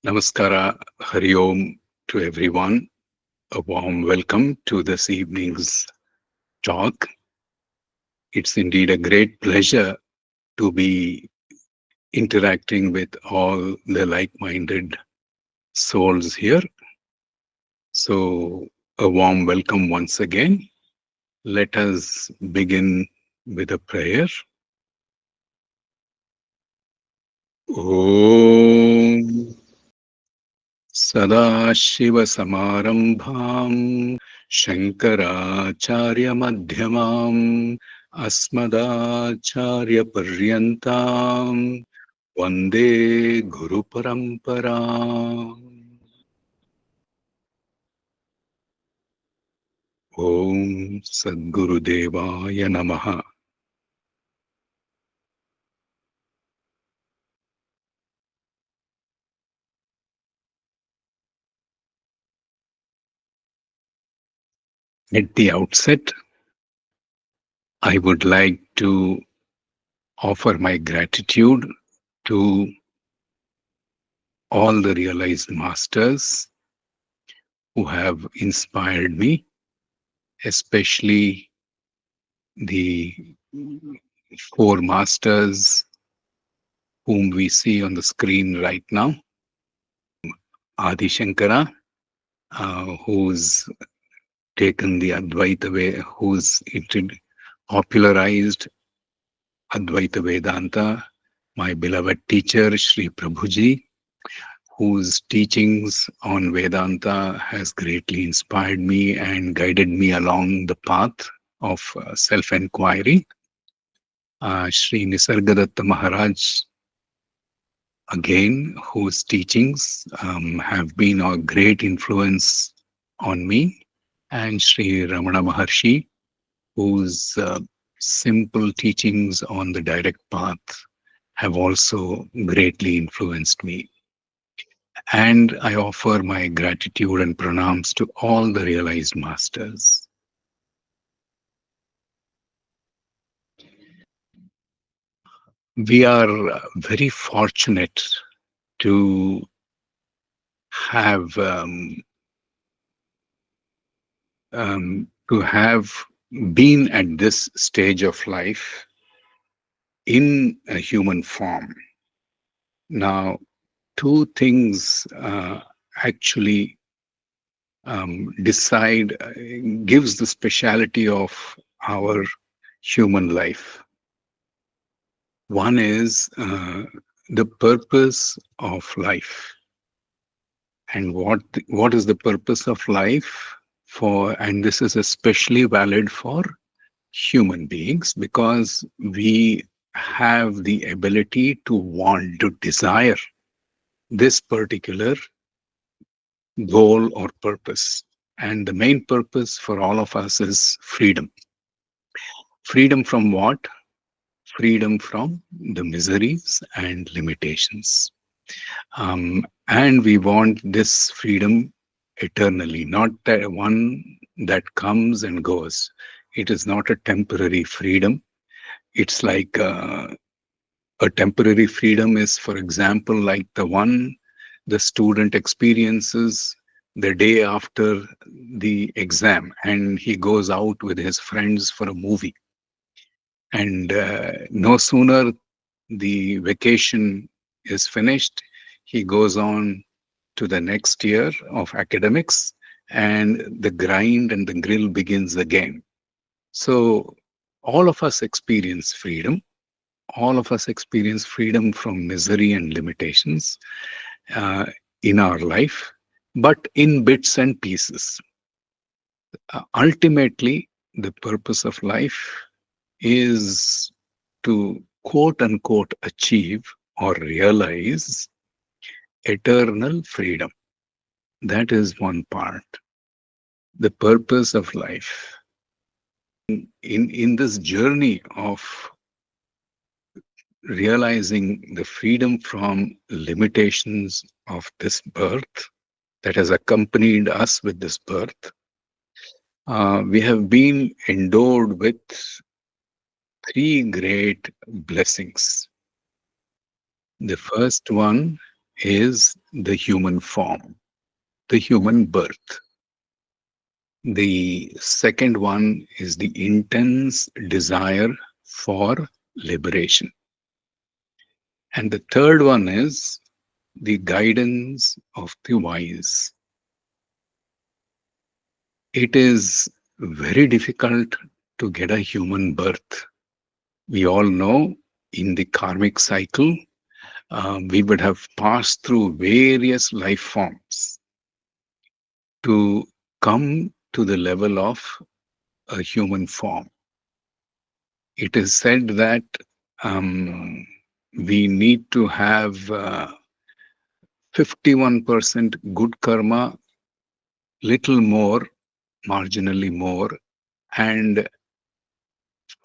Namaskara, Hari Om to everyone. A warm welcome to this evening's talk. It's indeed a great pleasure to be interacting with all the like minded souls here. So, a warm welcome once again. Let us begin with a prayer. Om सदाशिवसमारम्भाम् शङ्कराचार्यमध्यमाम् अस्मदाचार्यपर्यन्ताम् वन्दे गुरुपरम्पराम्. ॐ सद्गुरुदेवाय नमः. At the outset, I would like to offer my gratitude to all the realized masters who have inspired me, especially the four masters whom we see on the screen right now. Adi Shankara, who's taken the Advaita way, popularized Advaita Vedanta. My beloved teacher, Sri Prabhuji, whose teachings on Vedanta has greatly inspired me and guided me along the path of self-enquiry. Sri Nisargadatta Maharaj, again, whose teachings have been a great influence on me, and Sri Ramana Maharshi, whose simple teachings on the direct path have also greatly influenced me. And I offer my gratitude and pranams to all the realized masters. We are very fortunate to have been at this stage of life in a human form. Now, two things actually gives the speciality of our human life. One is the purpose of life. And what is the purpose of life and this is especially valid for human beings because we have the ability to want, to desire this particular goal or purpose. And the main purpose for all of us is freedom. Freedom from what? Freedom from the miseries and limitations. And we want this freedom eternally, not that one that comes and goes. It is not a temporary freedom. It's like a temporary freedom is, for example, like the one the student experiences the day after the exam and he goes out with his friends for a movie. And no sooner the vacation is finished, he goes on to the next year of academics and the grind and the grill begins again. So all of us experience freedom. All of us experience freedom from misery and limitations uh, in our life, but in bits and pieces. Ultimately, the purpose of life is to quote unquote achieve or realize eternal freedom. That is one part. The purpose of life. In this journey of realizing the freedom from limitations of this birth that has accompanied us with this birth, we have been endowed with three great blessings. The first one is the human form, the human birth. The second one is the intense desire for liberation. And the third one is the guidance of the wise. It is very difficult to get a human birth. We all know in the karmic cycle, we would have passed through various life forms to come to the level of a human form. It is said that um, we need to have 51% good karma, little more, marginally more, and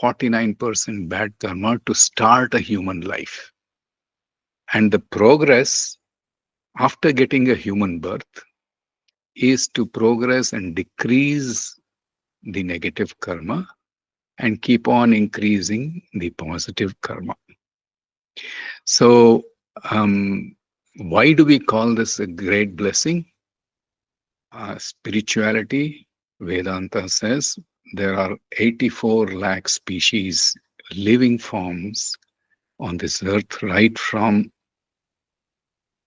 49% bad karma to start a human life. And the progress after getting a human birth is to progress and decrease the negative karma and keep on increasing the positive karma. So, why do we call this a great blessing? Spirituality, Vedanta says there are 84 lakh species, living forms on this earth, right from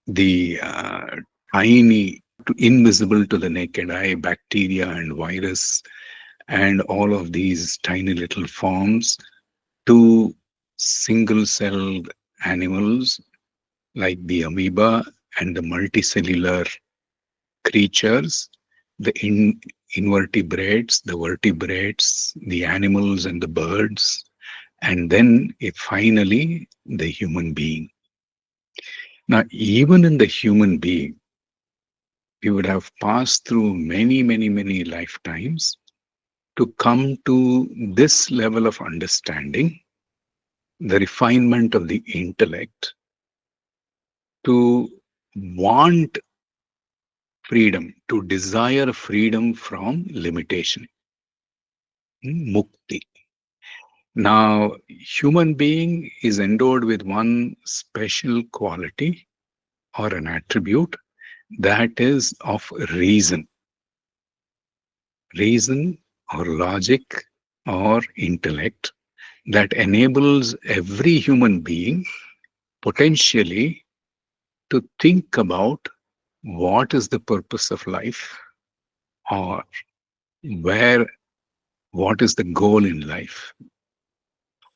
the tiny to invisible to the naked eye, bacteria and virus, and all of these tiny little forms, to single celled animals like the amoeba and the multicellular creatures, the invertebrates, the vertebrates, the animals and the birds, and then finally the human being. Now, even in the human being, we would have passed through many, many, many lifetimes to come to this level of understanding, the refinement of the intellect, to want freedom, to desire freedom from limitation, mukti. Now, human being is endowed with one special quality or an attribute that is of reason, reason or logic or intellect that enables every human being potentially to think about what is the purpose of life, or where, what is the goal in life,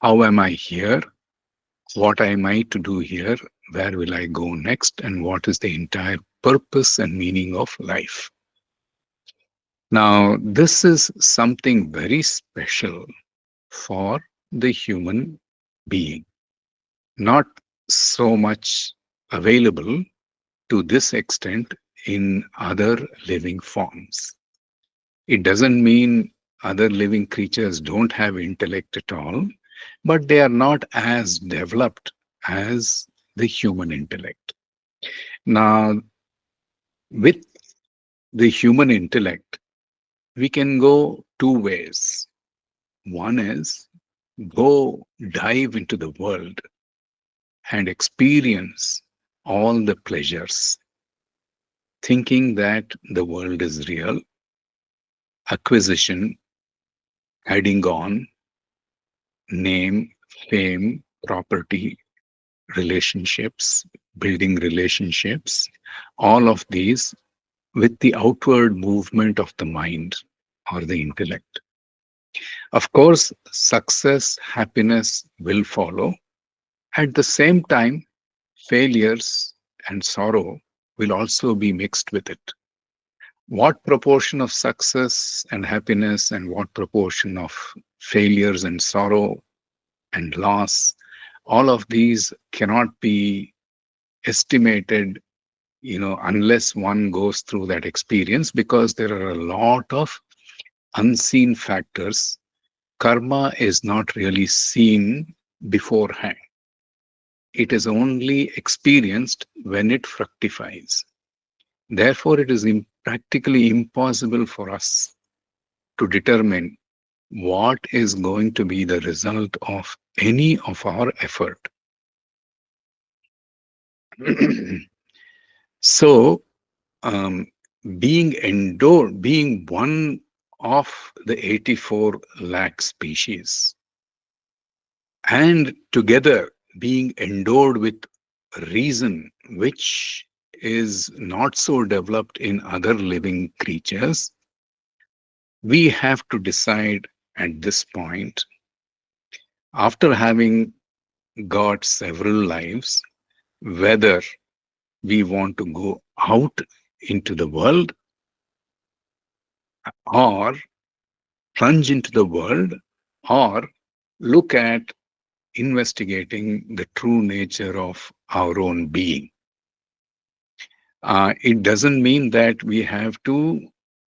how am I here, what am I to do here, where will I go next, and what is the entire purpose and meaning of life. Now, this is something very special for the human being, not so much available to this extent in other living forms. It doesn't mean other living creatures don't have intellect at all, but they are not as developed as the human intellect. Now, with the human intellect, we can go two ways. One is go dive into the world and experience all the pleasures, thinking that the world is real, acquisition, adding on, name, fame, property, relationships, building relationships, all of these with the outward movement of the mind or the intellect. Of course, success, happiness will follow. At the same time, failures and sorrow will also be mixed with it. What proportion of success and happiness and what proportion of failures and sorrow and loss, all of these cannot be estimated, unless one goes through that experience, because there are a lot of unseen factors. Karma is not really seen beforehand. It is only experienced when it fructifies. Therefore, it is practically impossible for us to determine what is going to be the result of any of our effort. So, um, being one of the 84 lakh species, and together being endowed with reason, which is not so developed in other living creatures, we have to decide at this point, after having got several lives, whether we want to go out into the world or plunge into the world or look at investigating the true nature of our own being. It doesn't mean that we have to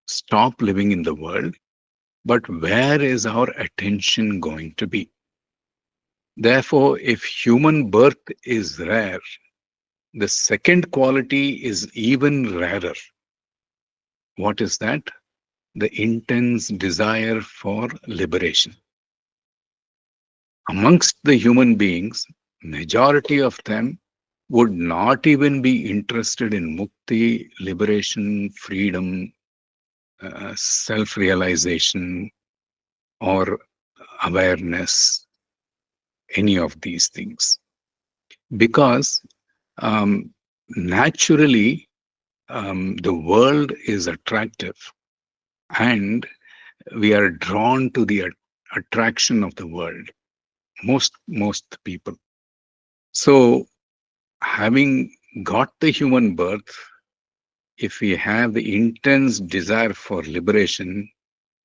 stop living in the world, but where is our attention going to be? Therefore, if human birth is rare, the second quality is even rarer. What is that? The intense desire for liberation. Amongst the human beings, majority of them would not even be interested in mukti, liberation, freedom, self-realization, or awareness, any of these things. Because naturally, the world is attractive, and we are drawn to the attraction of the world, most people. So, having got the human birth, if we have the intense desire for liberation,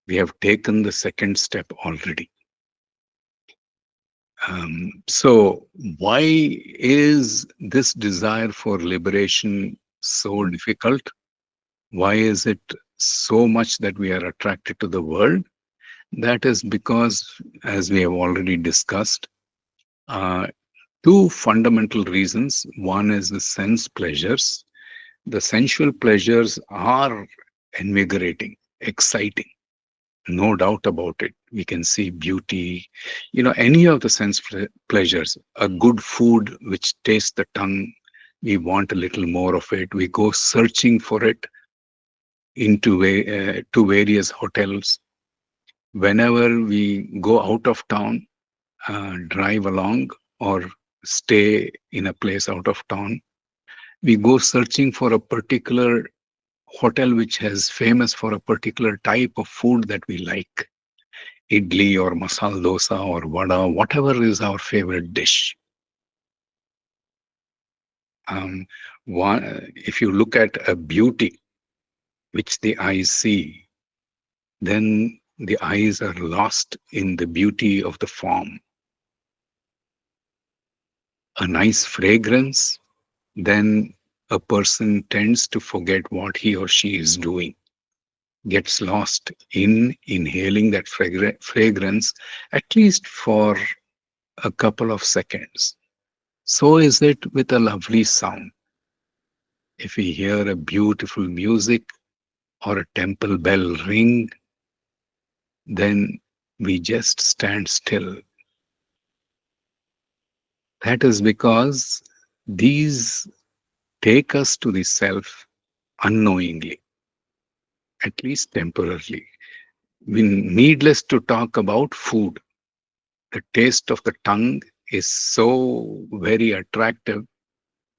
we have taken the second step already. So, why is this desire for liberation so difficult? Why is it so much that we are attracted to the world? That is because, as we have already discussed, uh, two fundamental reasons. One is the sense pleasures. The sensual pleasures are invigorating, exciting, no doubt about it. We can see beauty, any of the sense pleasures. A good food which tastes the tongue, we want a little more of it. We go searching for it to various hotels. Whenever we go out of town, drive along, or stay in a place out of town, we go searching for a particular hotel which is famous for a particular type of food that we like. Idli or masala dosa or vada, whatever is our favorite dish. Um, if you look at a beauty which the eyes see, then the eyes are lost in the beauty of the form. A nice fragrance, then a person tends to forget what he or she is doing, gets lost in inhaling that fragrance, at least for a couple of seconds. So is it with a lovely sound. If we hear a beautiful music or a temple bell ring, then we just stand still. That is because these take us to the self unknowingly, at least temporarily. Needless to talk about food. The taste of the tongue is so very attractive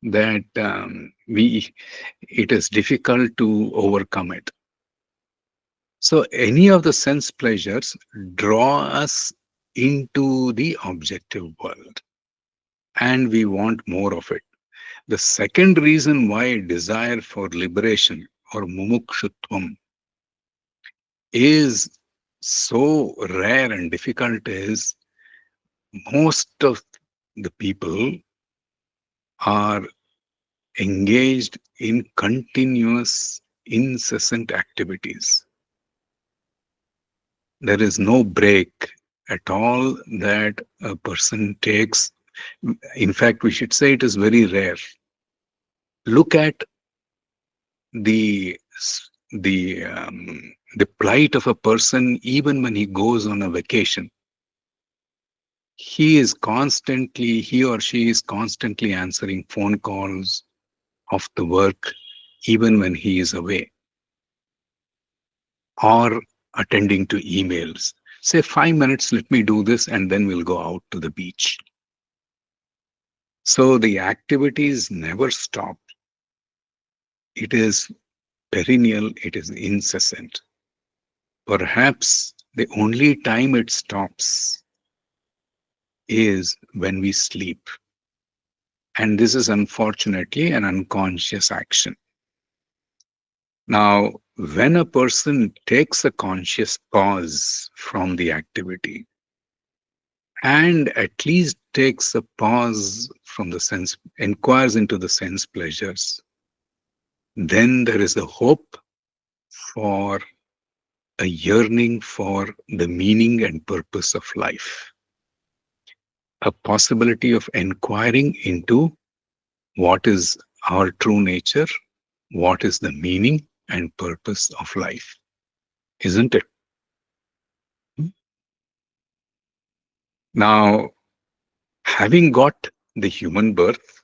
that it is difficult to overcome it. So any of the sense pleasures draw us into the objective world, and we want more of it. The second reason why desire for liberation or mumukshutvam is so rare and difficult is most of the people are engaged in continuous, incessant activities. There is no break at all that a person takes. In fact, we should say it is very rare. Look at the the plight of a person even when he goes on a vacation. He or she is constantly answering phone calls, of the work even when he is away or attending to emails. Say 5 minutes, let me do this, and then we'll go out to the beach. So the activities never stop. It is perennial, it is incessant. Perhaps the only time it stops is when we sleep. And this is unfortunately an unconscious action. Now, when a person takes a conscious pause from the activity and at least takes a pause from the sense, inquires into the sense pleasures, then there is a hope for a yearning for the meaning and purpose of life, a possibility of inquiring into what is our true nature, what is the meaning and purpose of life, isn't it? Now, having got the human birth,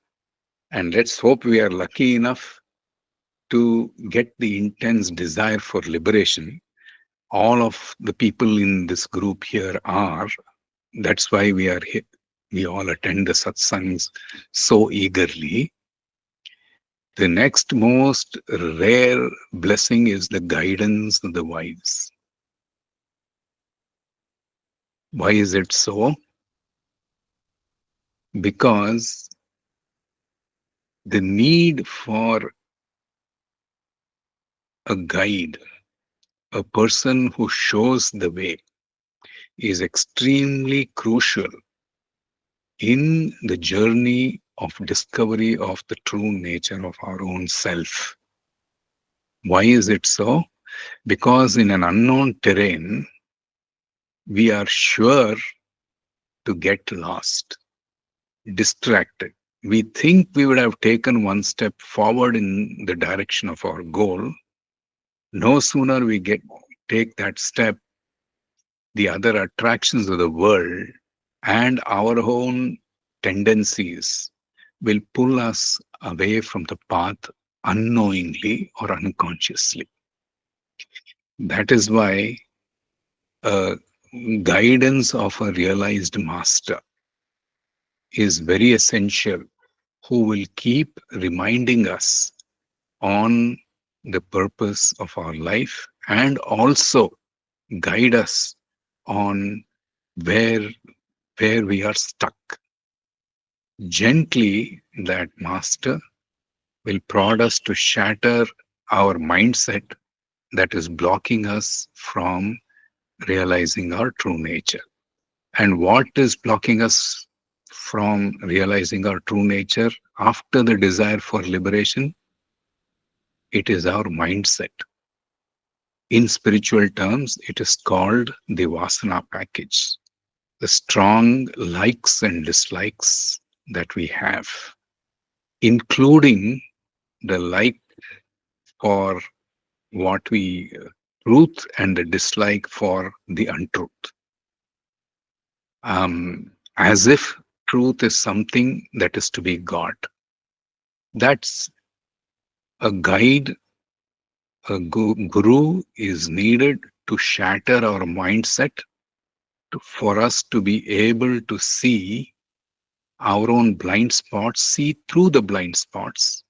and let's hope we are lucky enough to get the intense desire for liberation, all of the people in this group here are. That's why we are here. We all attend the satsangs so eagerly. The next most rare blessing is the guidance of the wise. Why is it so? Because the need for a guide, a person who shows the way, is extremely crucial in the journey of discovery of the true nature of our own self. Why is it so? Because in an unknown terrain, we are sure to get lost, distracted. We think we would have taken one step forward in the direction of our goal. No sooner we take that step, the other attractions of the world and our own tendencies will pull us away from the path unknowingly or unconsciously. That is why a guidance of a realized master is very essential, who will keep reminding us on the purpose of our life and also guide us on where we are stuck. Gently, that master will prod us to shatter our mindset that is blocking us from realizing our true nature. And what is blocking us from realizing our true nature after the desire for liberation? It is our mindset. In spiritual terms, it is called the Vasana package, the strong likes and dislikes that we have, including the like for what we truth and the dislike for the untruth. As if truth is something that is to be got. That's a guide, a guru is needed to shatter our mindset for us to be able to see our own blind spots, see through the blind spots.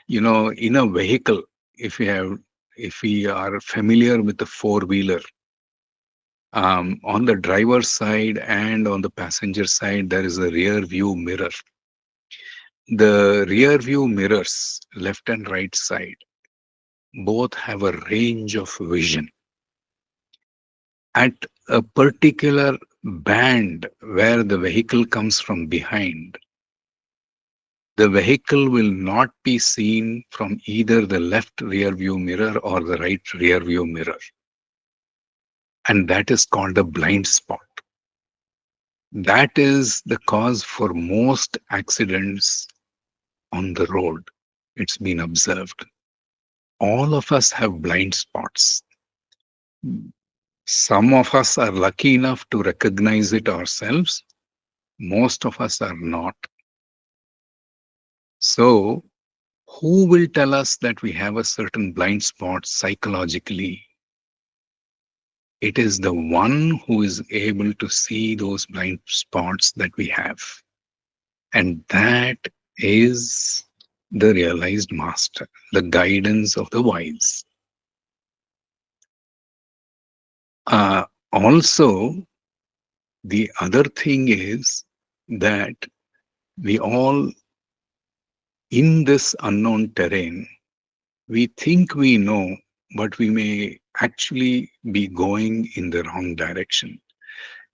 You know, in a vehicle, if we are familiar with the four-wheeler, on the driver's side and on the passenger side, there is a rear view mirror. The rear view mirrors, left and right side, both have a range of vision. At a particular band where the vehicle comes from behind, the vehicle will not be seen from either the left rear view mirror or the right rear view mirror. And that is called a blind spot. That is the cause for most accidents on the road. It's been observed. All of us have blind spots. Some of us are lucky enough to recognize it ourselves. Most of us are not. So Who will tell us that we have a certain blind spot psychologically? It is the one who is able to see those blind spots that we have. And that is the realized master, the guidance of the wise. Also, the other thing is that we all, in this unknown terrain, we think we know, but we may actually be going in the wrong direction.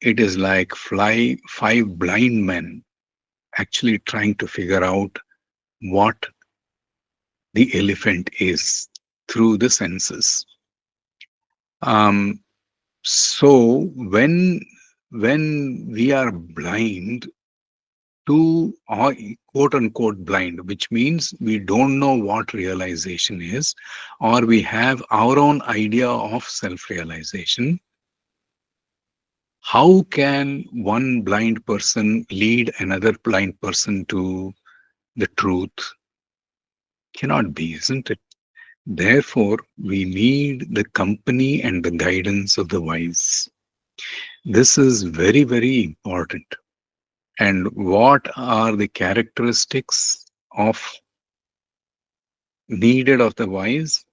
It is like five blind men actually trying to figure out what the elephant is through the senses. Um, so when we are blind to, or quote unquote blind, which means we don't know what realization is, or we have our own idea of self realization, how can one blind person lead another blind person to the truth? Cannot be, isn't it? Therefore, we need the company and the guidance of the wise. This is very, very important. And what are the characteristics of needed of the wise?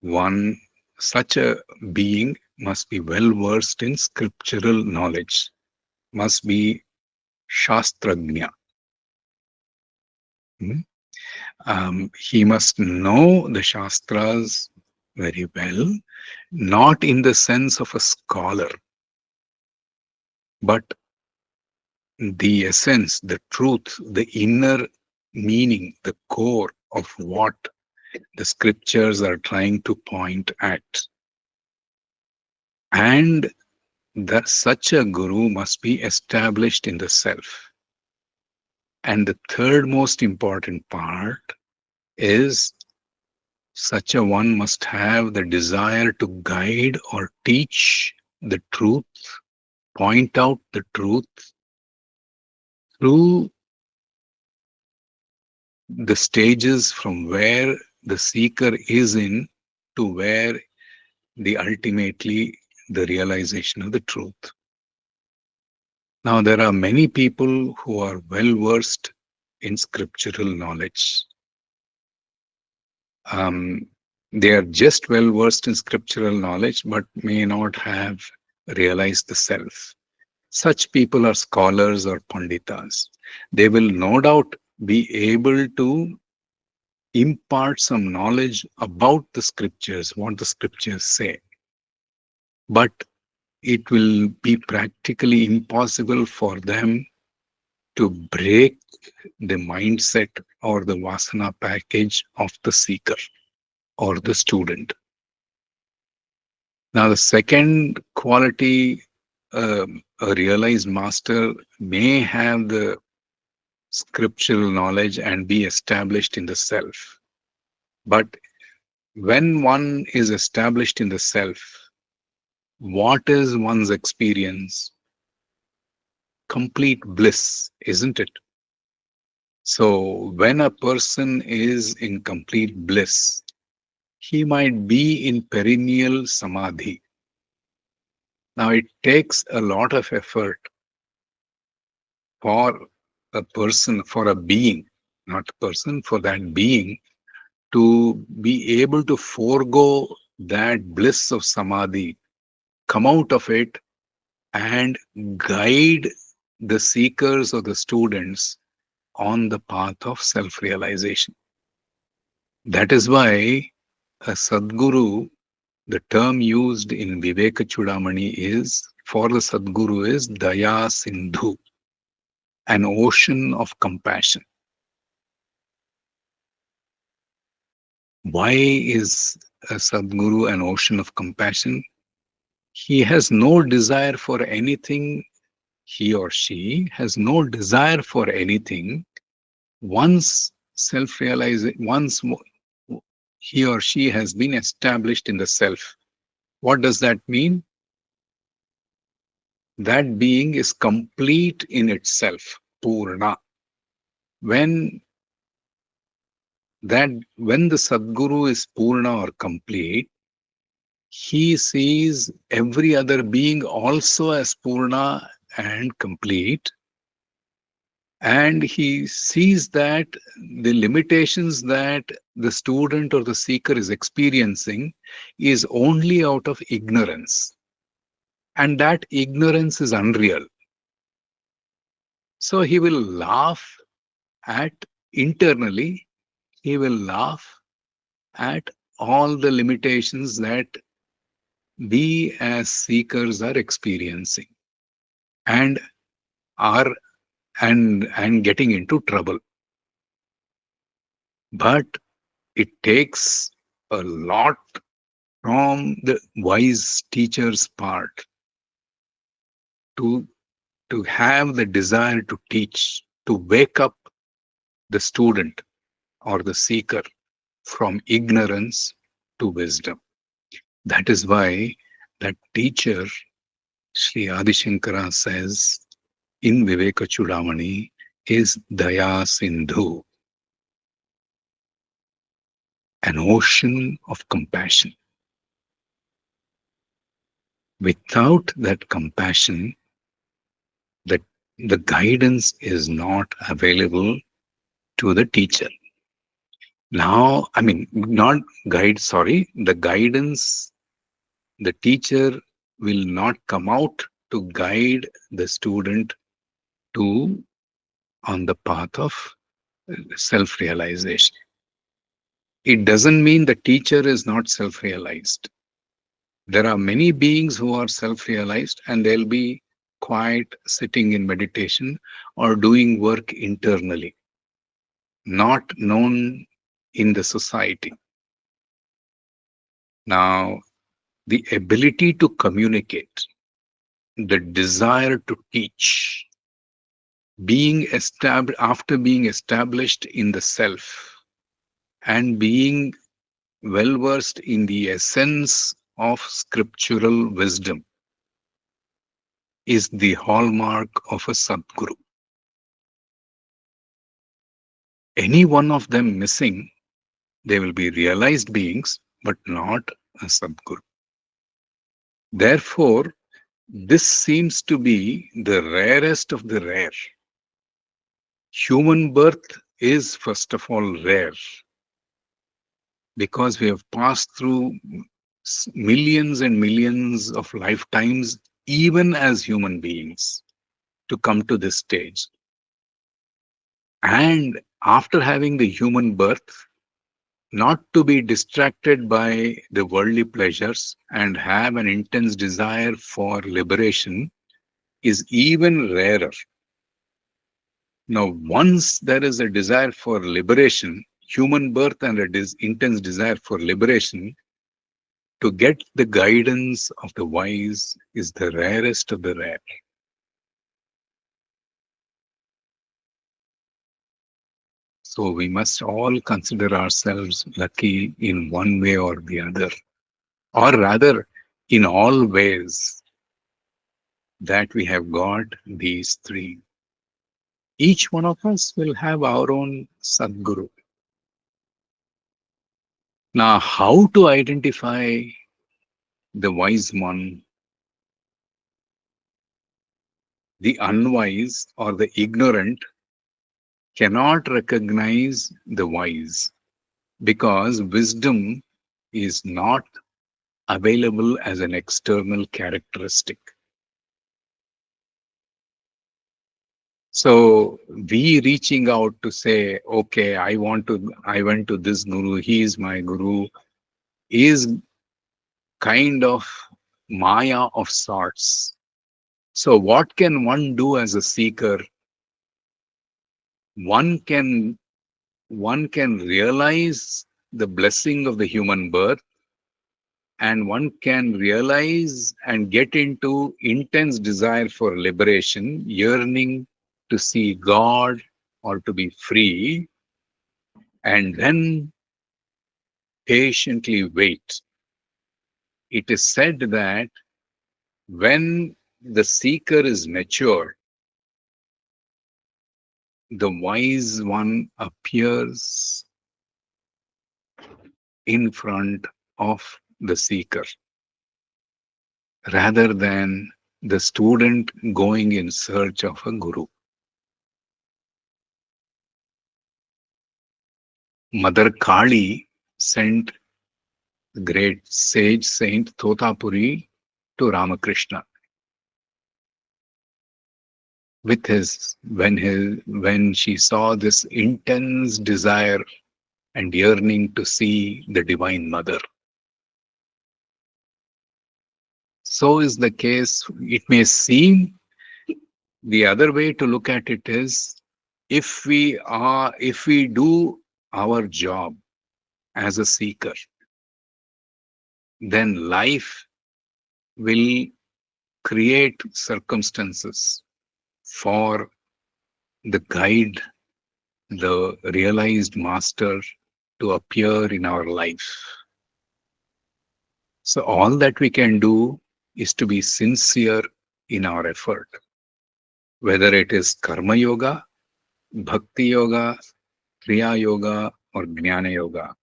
One, such a being must be well versed in scriptural knowledge, must be shastragnya. Hmm? He must know the Shastras very well, not in the sense of a scholar, but the essence, the truth, the inner meaning, the core of what the scriptures are trying to point at. And that such a guru must be established in the self. And the third most important part is such a one must have the desire to guide or teach the truth, point out the truth through the stages from where the seeker is in to where the ultimately the realization of the truth. Now, there are many people who are well versed in scriptural knowledge. Um, they are just well versed in scriptural knowledge, but may not have realized the self. Such people are scholars or panditas. They will no doubt be able to impart some knowledge about the scriptures, what the scriptures say. But it will be practically impossible for them to break the mindset or the vasana package of the seeker or the student. Now, the second quality, a realized master may have the scriptural knowledge and be established in the self. But when one is established in the self, what is one's experience? Complete bliss, isn't it? So, when a person is in complete bliss, he might be in perennial samadhi. Now, it takes a lot of effort for a person, for a being, not a person, for that being to be able to forego that bliss of samadhi, come out of it, and guide the seekers or the students on the path of self realization. That is why a Sadguru, the term used in Viveka Chudamani is for the Sadguru is Daya Sindhu, an ocean of compassion. Why is a Sadguru an ocean of compassion? He has no desire for anything, he or she has no desire for anything once self realization, once he or she has been established in the self. What does that mean? That being is complete in itself, Purna. When that when the Sadguru is Purna or complete, he sees every other being also as Purna and complete, and he sees that the limitations that the student or the seeker is experiencing is only out of ignorance, and that ignorance is unreal. So he will laugh at internally, he will laugh at all the limitations that we as seekers are experiencing and are and getting into trouble. But it takes a lot from the wise teacher's part to have the desire to teach, to wake up the student or the seeker from ignorance to wisdom. That is why that teacher, Sri Adi Shankara, says in Viveka Chudamani is Daya Sindhu, an ocean of compassion. Without that compassion, the, the guidance is not available to the teacher. Now, I mean, not guide, sorry, the guidance, the teacher will not come out to guide the student to on the path of self realization. It doesn't mean the teacher is not self realized. There are many beings who are self realized and they'll be quiet, sitting in meditation or doing work internally, not known in the society. Now, the ability to communicate, the desire to teach, being established after being established in the self and being well versed in the essence of scriptural wisdom is the hallmark of a Sadguru. Any one of them missing, they will be realized beings, but not a Sadguru. Therefore, this seems to be the rarest of the rare. Human birth is, first of all, rare because we have passed through millions and millions of lifetimes, even as human beings, to come to this stage. And after having the human birth, not to be distracted by the worldly pleasures and have an intense desire for liberation is even rarer. Now, once there is a desire for liberation, human birth and a intense desire for liberation, to get the guidance of the wise is the rarest of the rare. So we must all consider ourselves lucky in one way or the other, or rather, in all ways that we have got these three. Each one of us will have our own Sadguru. Now, how to identify the wise one, the unwise, or the ignorant cannot recognize the wise because wisdom is not available as an external characteristic. So we reaching out to say, okay, I went to this guru, he is my guru, is kind of maya of sorts. So what can one do as a seeker? One can one can realize the blessing of the human birth, and one can realize and get into intense desire for liberation, yearning to see God or to be free, and then patiently wait. It is said that when the seeker is mature, the wise one appears in front of the seeker rather than the student going in search of a guru. Mother Kali sent the great sage Saint Thotapuri to Ramakrishna with when she saw this intense desire and yearning to see the Divine Mother. So is the case. It may seem the other way to look at it is if we do our job as a seeker, then life will create circumstances for the guide, the realized master to appear in our life. So all that we can do is to be sincere in our effort, whether it is karma yoga, bhakti yoga, kriya yoga, or jnana yoga.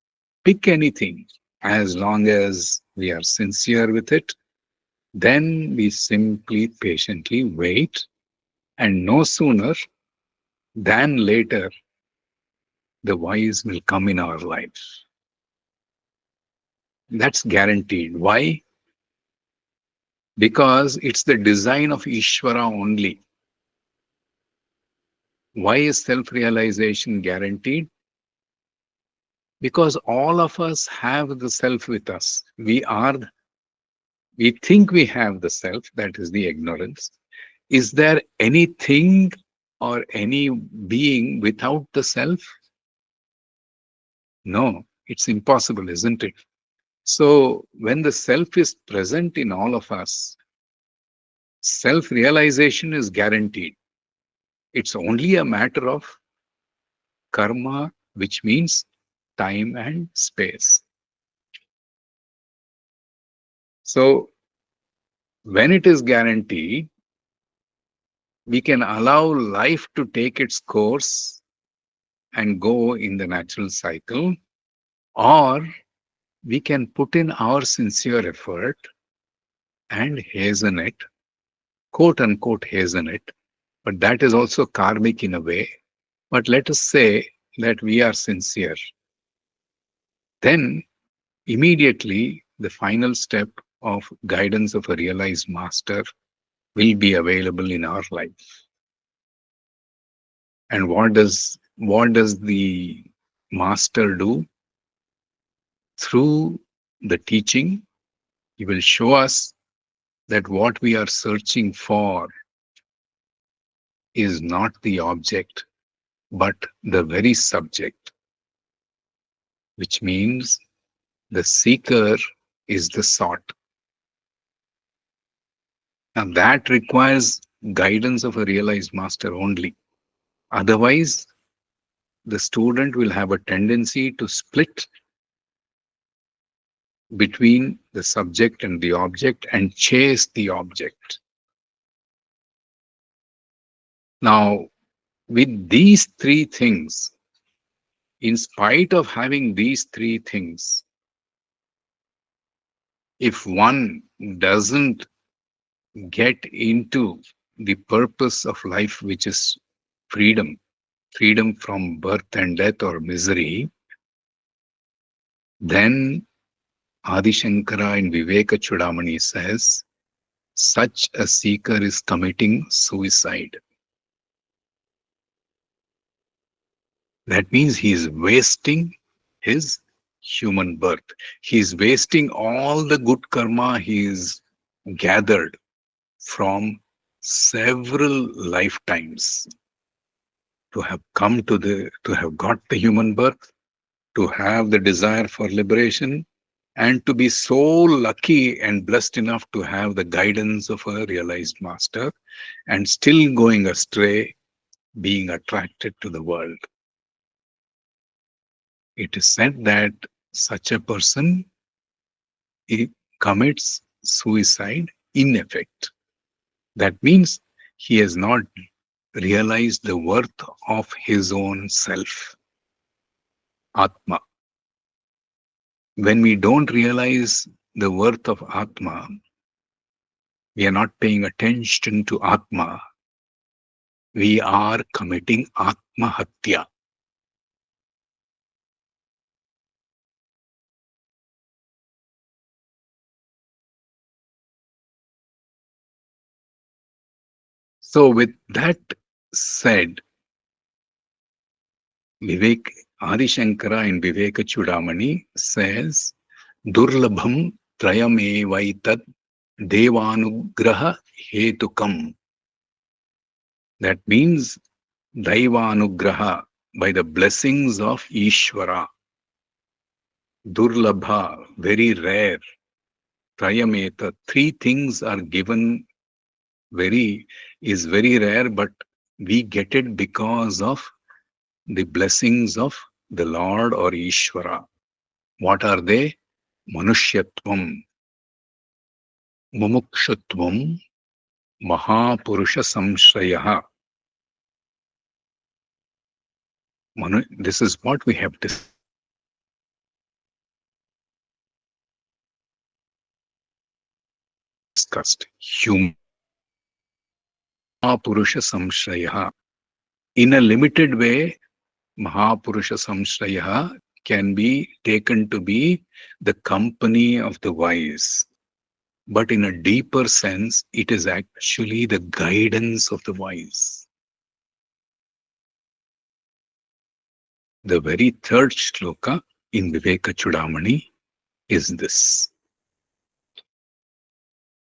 Pick anything as long as we are sincere with it. Then we simply patiently wait, and no sooner than later the wise will come in our lives. That's guaranteed. Why? Because it's the design of Ishvara only. Why is self realization guaranteed? Because all of us have the self with us. We think we have the self, that is the ignorance. Is there anything or any being without the self? No, it's impossible, isn't it? So, when the self is present in all of us, self realization is guaranteed. It's only a matter of karma, which means time and space. So, when it is guaranteed, we can allow life to take its course and go in the natural cycle, or we can put in our sincere effort and hasten it, quote unquote, hasten it. But that is also karmic in a way. But let us say that we are sincere. Then immediately the final step of guidance of a realized master will be available in our life. And what does the master do? Through the teaching, he will show us that what we are searching for is not the object, but the very subject, which means the seeker is the sought. And that requires guidance of a realized master only. Otherwise, the student will have a tendency to split between the subject and the object and chase the object. Now, with these three things, in spite of having these three things, if one doesn't get into the purpose of life, which is freedom, freedom from birth and death or misery, then Adi Shankara in Viveka Chudamani says, such a seeker is committing suicide. That means he is wasting his human birth. He is wasting all the good karma he is gathered from several lifetimes to have to have got the human birth, to have the desire for liberation, and to be so lucky and blessed enough to have the guidance of a realized master, and still going astray, being attracted to the world. It is said that such a person commits suicide in effect. That means he has not realized the worth of his own self, Atma. When we don't realize the worth of Atma, we are not paying attention to Atma, we are committing Atma Hatya. So, with that said, Vivek Adi Shankara in Viveka Chudamani says, Durlabham Trayamevaitat Devanugraha Hetukam. That means Daivanugraha, by the blessings of Ishvara. Durlabha, very rare. Trayameta, three things are given is very rare, but we get it because of the blessings of the Lord or Ishvara. What are they? Manushyatvam, Mumukshutvam, Mahapurusha Samshrayaha. This is what we have discussed. Human Mahapurusha Samshrayaha. In a limited way, Mahapurusha Samshrayaha can be taken to be the company of the wise. But in a deeper sense, it is actually the guidance of the wise. The very third shloka in Viveka Chudamani is this.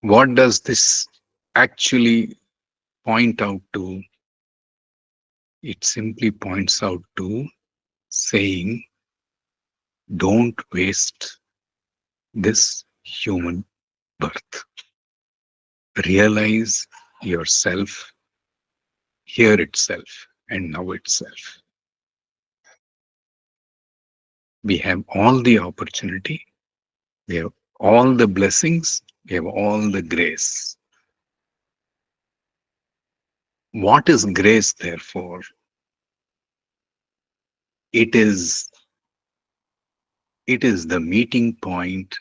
What does this actually point out to? It simply points out to saying, don't waste this human birth. Realize yourself here itself and now itself. We have all the opportunity, we have all the blessings, we have all the grace. What is grace, therefore? It is the meeting point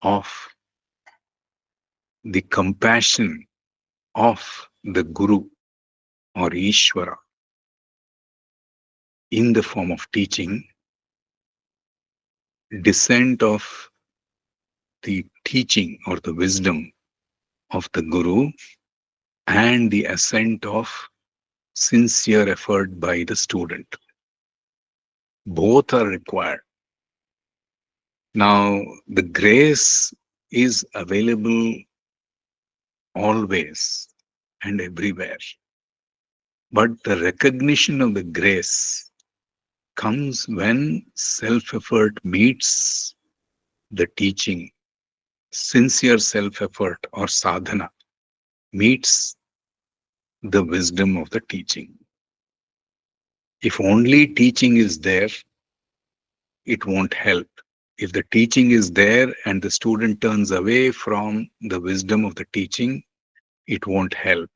of the compassion of the Guru or Ishvara in the form of teaching, descent of the teaching or the wisdom of the Guru, and the ascent of sincere effort by the student. Both are required. Now, the grace is available always and everywhere. But the recognition of the grace comes when self-effort meets the teaching, sincere self-effort or sadhana meets the wisdom of the teaching. If only teaching is there, it won't help. If the teaching is there and the student turns away from the wisdom of the teaching, it won't help.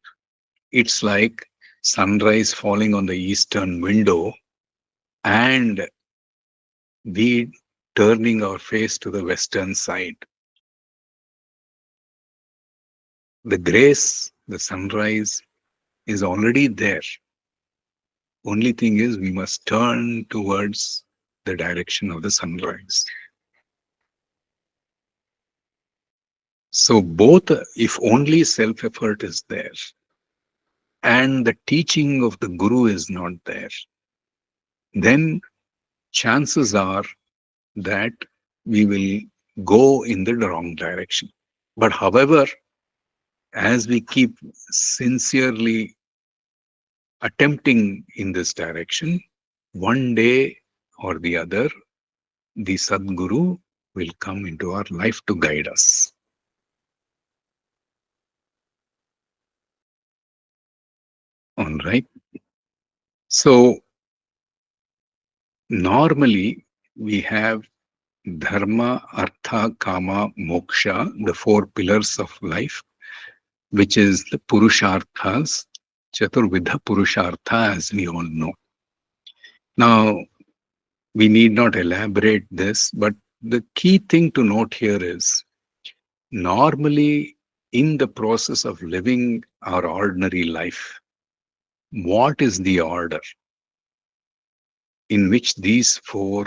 It's like sunrise falling on the eastern window and we turning our face to the western side. The grace, the sunrise is already there. Only thing is we must turn towards the direction of the sunrise. So both, if only self-effort is there and the teaching of the Guru is not there, then chances are that we will go in the wrong direction. But however, as we keep sincerely attempting in this direction, one day or the other, the Sadguru will come into our life to guide us. All right. So, normally we have Dharma, Artha, Kama, Moksha, the four pillars of life, which is the Purusharthas, Chaturvidha Purushartha, as we all know. Now, we need not elaborate this, but the key thing to note here is normally in the process of living our ordinary life, what is the order in which these four,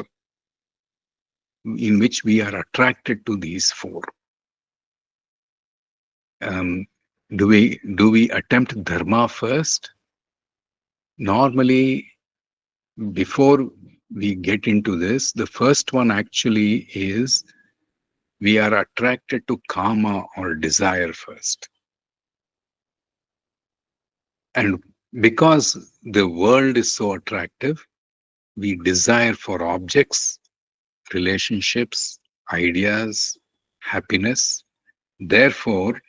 in which we are attracted to these four? Um, do we attempt dharma first? Normally, before we get into this, the first one actually is we are attracted to kama or desire first. And because the world is so attractive, we desire for objects, relationships, ideas, happiness. Therefore,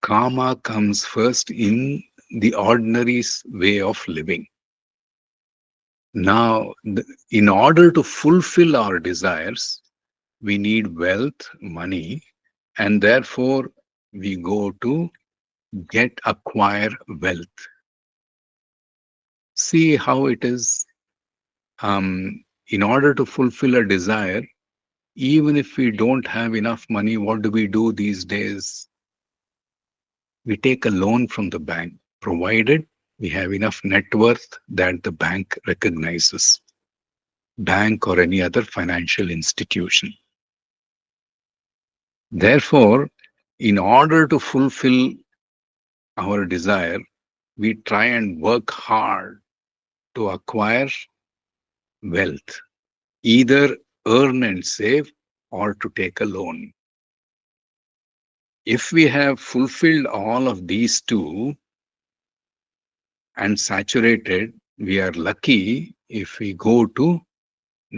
karma comes first in the ordinary way of living. Now, in order to fulfill our desires, we need wealth, money, and therefore we go to acquire wealth. See how it is. In order to fulfill a desire, even if we don't have enough money, what do we do these days? We take a loan from the bank, provided we have enough net worth that the bank recognizes, bank or any other financial institution. Therefore, in order to fulfill our desire, we try and work hard to acquire wealth, either earn and save or to take a loan. If we have fulfilled all of these two and saturated, we are lucky if we go to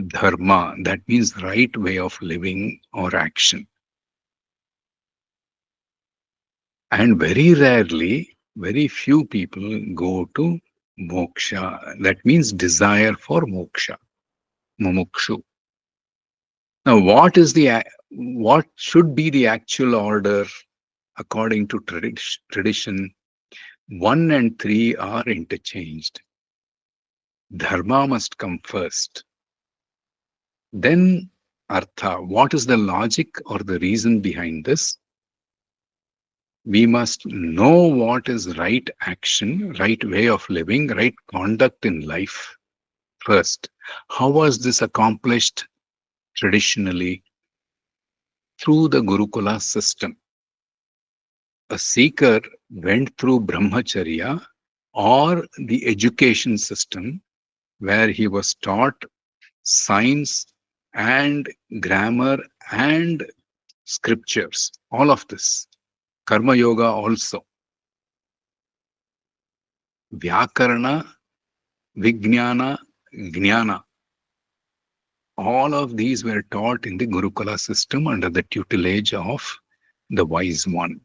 dharma, that means right way of living or action. And very rarely, very few people go to moksha, that means desire for moksha, mumukshu. Now, what should be the actual order according to tradition? 1 and 3 are interchanged. Dharma must come first. Then artha. What is the logic or the reason behind this? We must know what is right action, right way of living, right conduct in life first. How was this accomplished traditionally? Through the Gurukula system. A seeker went through brahmacharya or the education system where he was taught science and grammar and scriptures, all of this. Karma yoga also. Vyakarana, Vijnana, Jnana. All of these were taught in the Gurukula system under the tutelage of the wise one.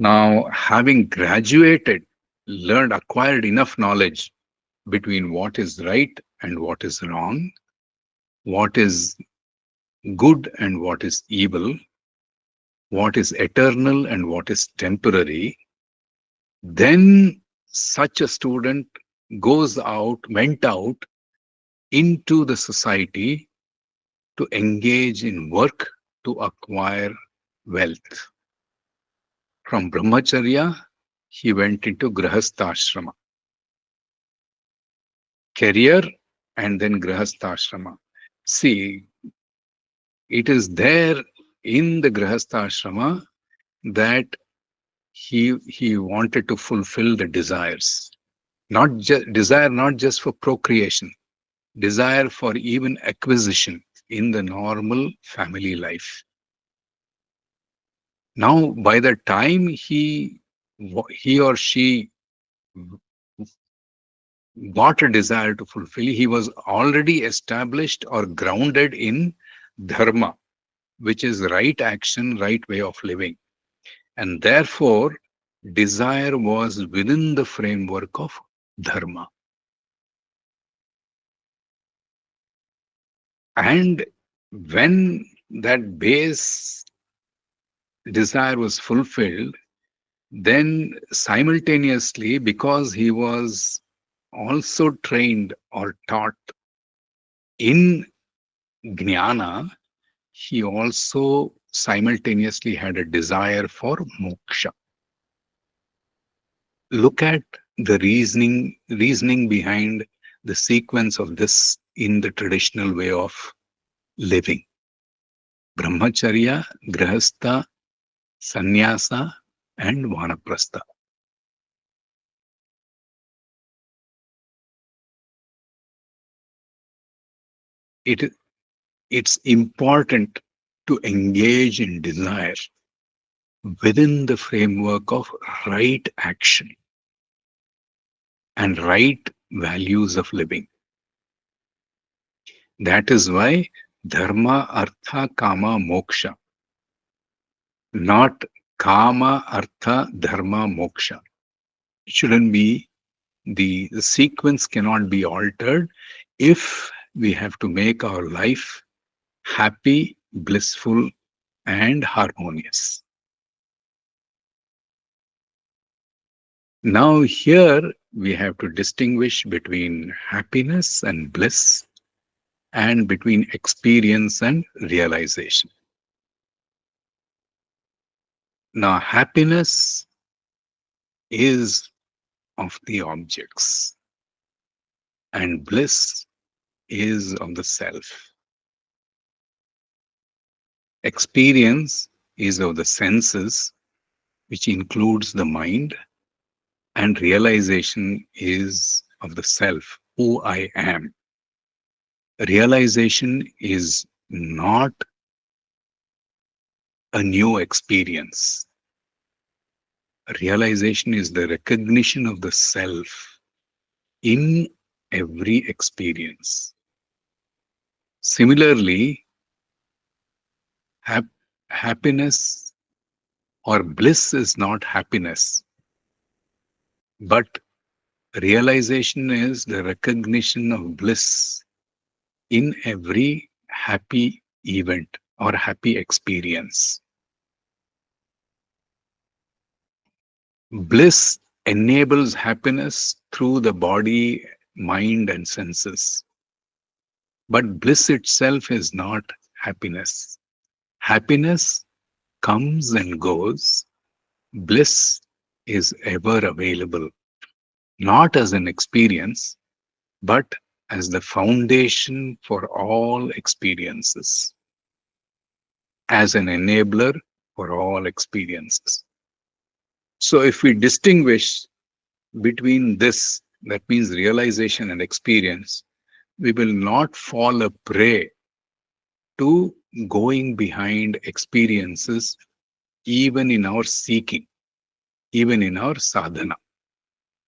Now, having graduated, learned, acquired enough knowledge between what is right and what is wrong, what is good and what is evil, what is eternal and what is temporary, then such a student went out into the society to engage in work to acquire wealth. From brahmacharya, he went into grahastha career and then grahastha. See, it is there in the grahastha that he wanted to fulfill the desires, not just for procreation, desire for even acquisition in the normal family life. Now, by the time he or she got a desire to fulfill, he was already established or grounded in dharma, which is right action, right way of living. And therefore, desire was within the framework of dharma. And when that base desire was fulfilled, then simultaneously, because he was also trained or taught in jnana, he also simultaneously had a desire for moksha. Look at the reasoning behind the sequence of this in the traditional way of living. Brahmacharya, Grahastha, Sannyasa, and Vanaprastha. It, it's important to engage in desire within the framework of right action and right values of living. That is why dharma, artha, kama, moksha, not kama, artha, dharma, moksha. It shouldn't be the sequence cannot be altered if we have to make our life happy, blissful, and harmonious. Now, here we have to distinguish between happiness and bliss and between experience and realization. Now, happiness is of the objects, and bliss is of the self. Experience is of the senses, which includes the mind, and realization is of the self, who I am. Realization is not a new experience. Realization is the recognition of the self in every experience. Similarly, hap- happiness or bliss is not happiness, but realization is the recognition of bliss in every happy event or happy experience. Bliss enables happiness through the body, mind, and senses. But bliss itself is not happiness. Happiness comes and goes. Bliss is ever available, not as an experience, but as the foundation for all experiences, as an enabler for all experiences. So, if we distinguish between this, that means realization and experience, we will not fall a prey to going behind experiences, even in our seeking, even in our sadhana,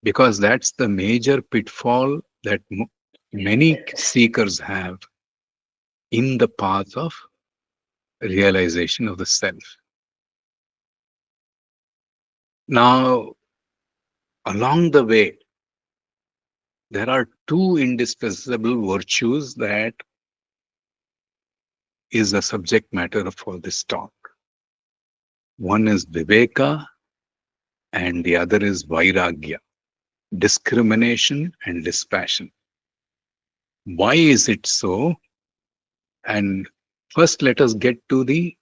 because that's the major pitfall that many seekers have in the path of realization of the self. Now, along the way, there are two indispensable virtues that is the subject matter for this talk. One is viveka and the other is vairagya, discrimination and dispassion. Why is it so? And first, let us get to the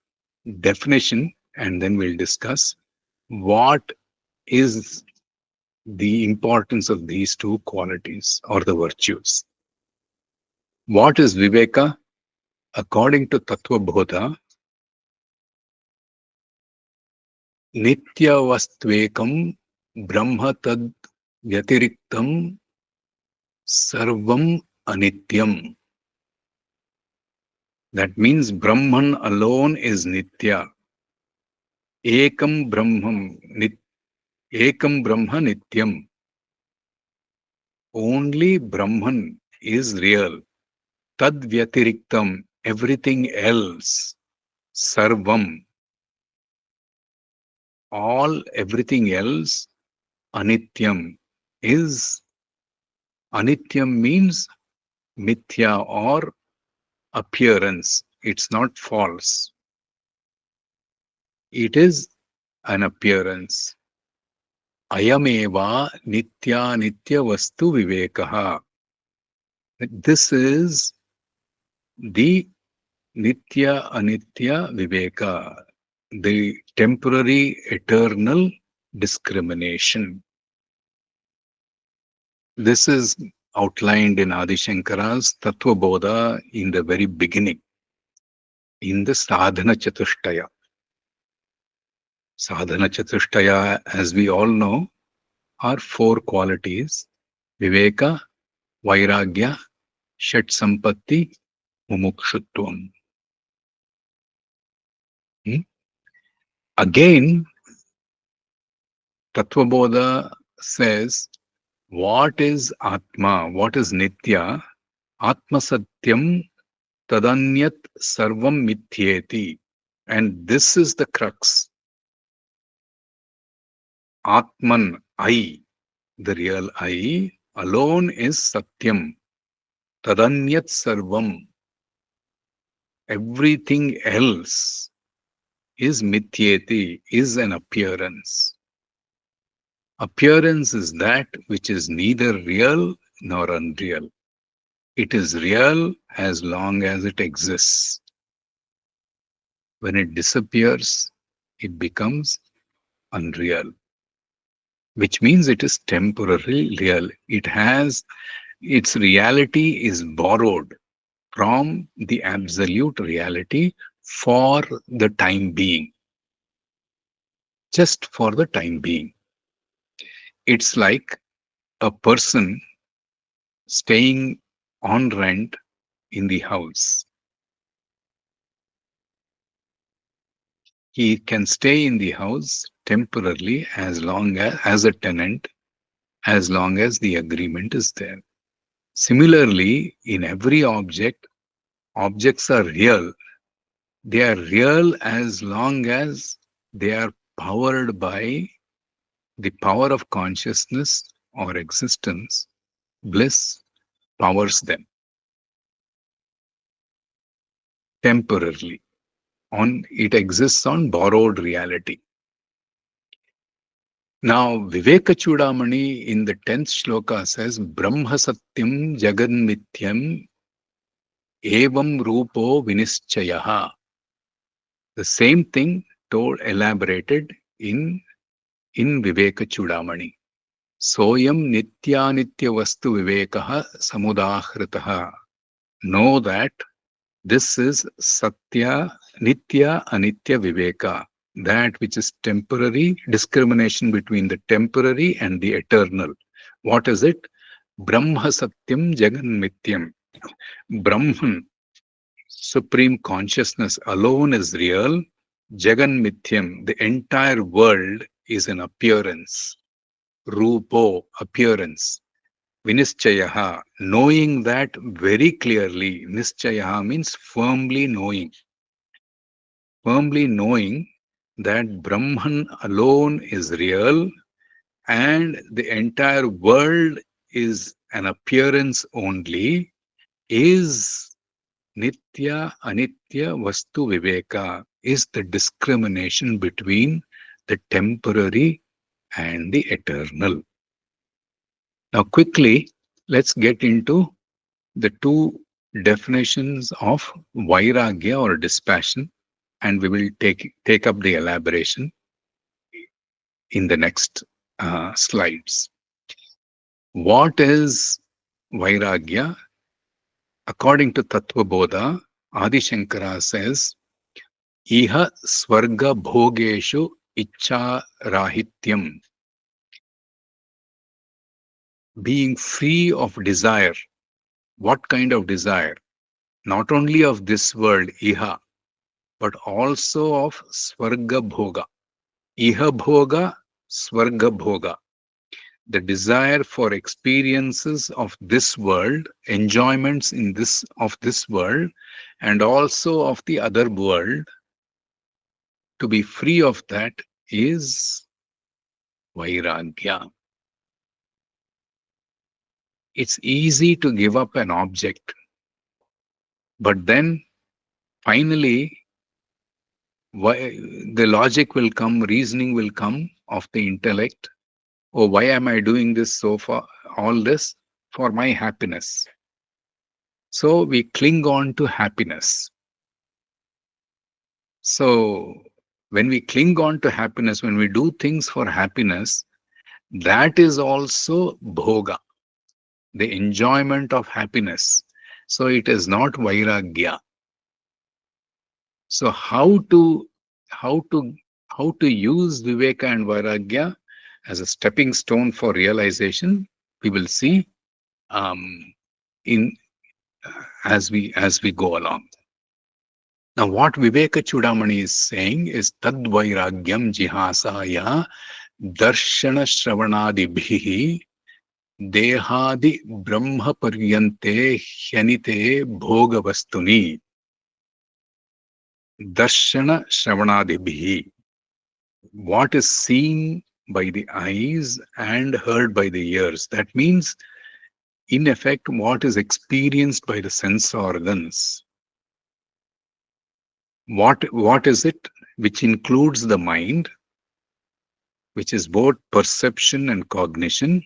definition and then we'll discuss what is the importance of these two qualities or the virtues. What is viveka? According to Tattva Bodha, nityavastvekam brahma tad vyatiriktam sarvam anityam. That means Brahman alone is nitya. Ekam Brahman, ekam Brahma nityam. Only Brahman is real. Tad vyatiriktam, everything else, sarvam, everything else, anityam, is anityam means mithya or appearance. It's not false. It is an appearance. Ayameva nitya nitya vastu vivekaha. This is the nitya anitya viveka, the temporary eternal discrimination. This is outlined in Adi Shankara's Tattva Bodha in the very beginning, in the Sadhana Chatushtaya. Sadhana Chatushtaya, as we all know, are four qualities: Viveka, Vairagya, Shat Sampatti, Mumukshutvam. Hmm? Again, Tattvabodha says, what is Atma? What is Nitya? Atma Satyam Tadanyat Sarvam Mithyeti. And this is the crux. Atman, I, the real I, alone is Satyam. Tadanyat Sarvam. Everything else is Mithyeti, is an appearance. Appearance is that which is neither real nor unreal. It is real as long as it exists. When it disappears, it becomes unreal, which means it is temporarily real. It has its reality is borrowed from the absolute reality for the time being, just for the time being. It's like a person staying on rent in the house. He can stay in the house temporarily as long as a tenant, as long as the agreement is there. Similarly, in every object, objects are real. They are real as long as they are powered by the power of consciousness or existence. Bliss powers them temporarily. It exists on borrowed reality. Now, Viveka Chudamani in the 10th shloka says, Brahma Satyam Jaganmityam Evam Rupo Vinischyaha. The same thing told, elaborated in Viveka Chudamani. Soyam Nityanitya Vastu Vivekaha Samudahritaha. Know that this is Satya, Nitya, Anitya Viveka, that which is temporary, discrimination between the temporary and the eternal. What is it? Brahma Satyam Jagan Mityam. Brahman, supreme consciousness alone is real. Jagan Mithyam, the entire world is an appearance. Rupo, appearance. Vinischyaha, knowing that very clearly. Nischyaha means firmly knowing. Firmly knowing that Brahman alone is real and the entire world is an appearance only, is Nitya Anitya Vastu Viveka, is the discrimination between the temporary and the eternal. Now, quickly, let's get into the two definitions of Vairagya or dispassion, and we will take up the elaboration in the next slides. What is Vairagya? According to Tattva Bodha, Adi Shankara says, Iha Swarga Bhogeshu Icha Rahityam. Being free of desire. What kind of desire? Not only of this world, Iha, but also of Swarga Bhoga. Iha Bhoga, Swarga Bhoga. The desire for experiences of this world, enjoyments in this world, and also of the other world, to be free of that is Vairagya. It's easy to give up an object, but then finally the logic will come, reasoning will come of the intellect. Oh, why am I doing this so far? All this for my happiness. So we cling on to happiness. So when we cling on to happiness, when we do things for happiness, that is also bhoga, the enjoyment of happiness. So it is not vairagya. So how to how to use viveka and vairagya as a stepping stone for realization, we will see in as we go along. Now, what Viveka Chudamani is saying is Tad Vairagyam Jihasaya Darshana Shravanadibhihi Dehadi Brahma Paryante Hyanite Bhogavastuni Darshana Shravanadibhihi. What is seen by the eyes and heard by the ears. That means, in effect, what is experienced by the sense organs. What is it which includes the mind, which is both perception and cognition.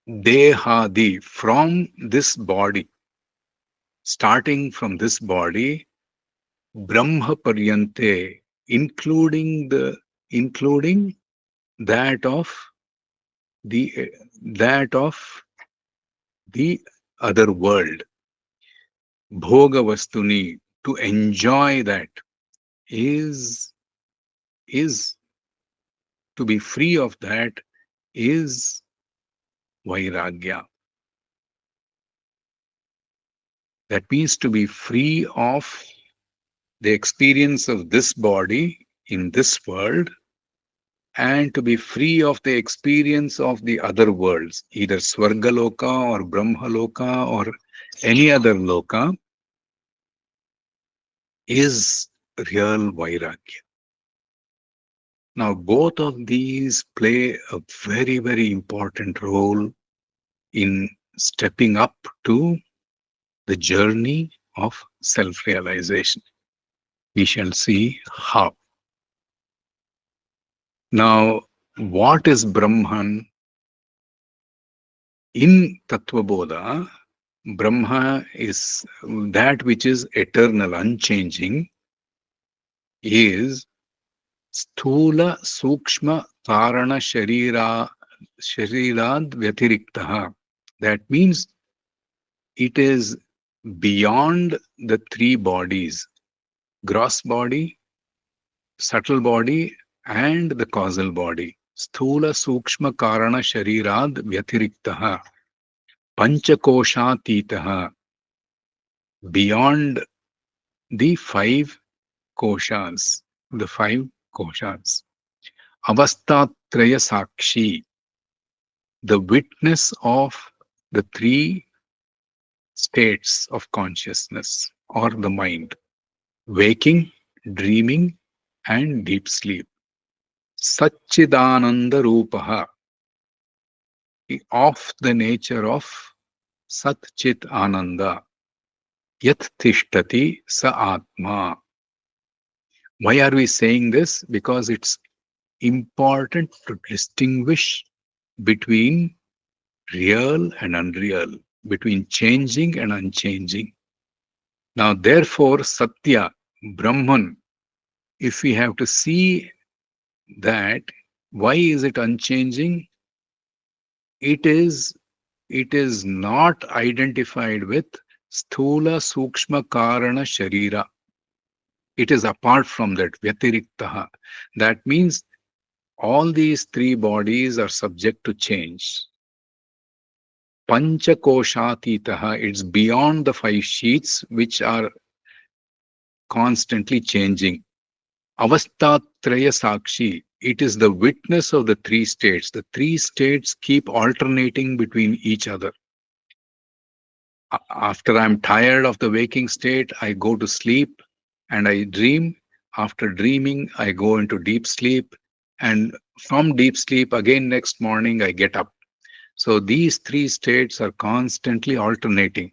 Dehadi, from this body, starting from this body, Brahma Paryante, including that of the that of the other world. Bhoga Vastuni, to enjoy that is is to be free of that is Vairagya. That means to be free of the experience of this body in this world and to be free of the experience of the other worlds, either Swargaloka or Brahmaloka or any other loka, is real Vairagya. Now, both of these play a very, very important role in stepping up to the journey of self realization. We shall see how. Now, what is Brahman? In Tattva Bodha, Brahma is that which is eternal, unchanging, is Sthula Sukshma Karana Sharirad Vyatiriktaha. That means it is beyond the three bodies, gross body, subtle body, and the causal body. Sthula Sukshma Karana Sharirad Vyatiriktaha. Panchakoshatitaha, beyond the five koshas, the five koshas. Avastatraya Sakshi, the witness of the three states of consciousness or the mind, waking, dreaming, and deep sleep. Satchidananda Rupaha, of the nature of Sat Chit Ananda, Yat Tishtati Sa Atma. Why are we saying this? Because it's important to distinguish between real and unreal, between changing and unchanging. Now, therefore, Satya, Brahman, if we have to see that, why is it unchanging? It is not identified with Sthula Sukshma Karana Sharira. It is apart from that, Vyatiriktaha. That means all these three bodies are subject to change. Panchakoshatitaha, it's beyond the five sheets which are constantly changing. Avastatraya Sakshi, it is the witness of the three states. The three states keep alternating between each other. After I'm tired of the waking state, I go to sleep and I dream. After dreaming, I go into deep sleep. And from deep sleep, again next morning, I get up. So these three states are constantly alternating.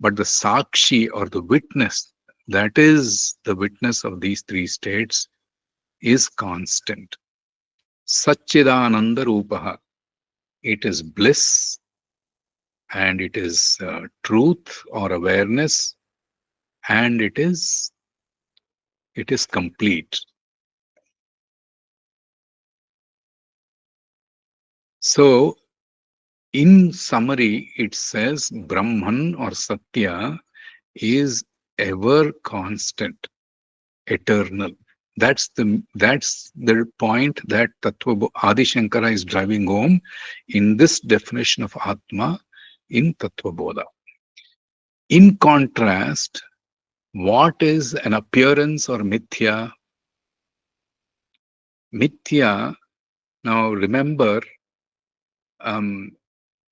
But the Sakshi or the witness, that is the witness of these three states, is constant. Satchidananda Rupaha. It is bliss and it is truth or awareness and it is It is complete. So, in summary, it says Brahman or Satya is ever constant, eternal. That's the point that Adi Shankara is driving home in this definition of Atma in Tattva Bodha. In contrast, what is an appearance or mithya? Mithya, now remember, um,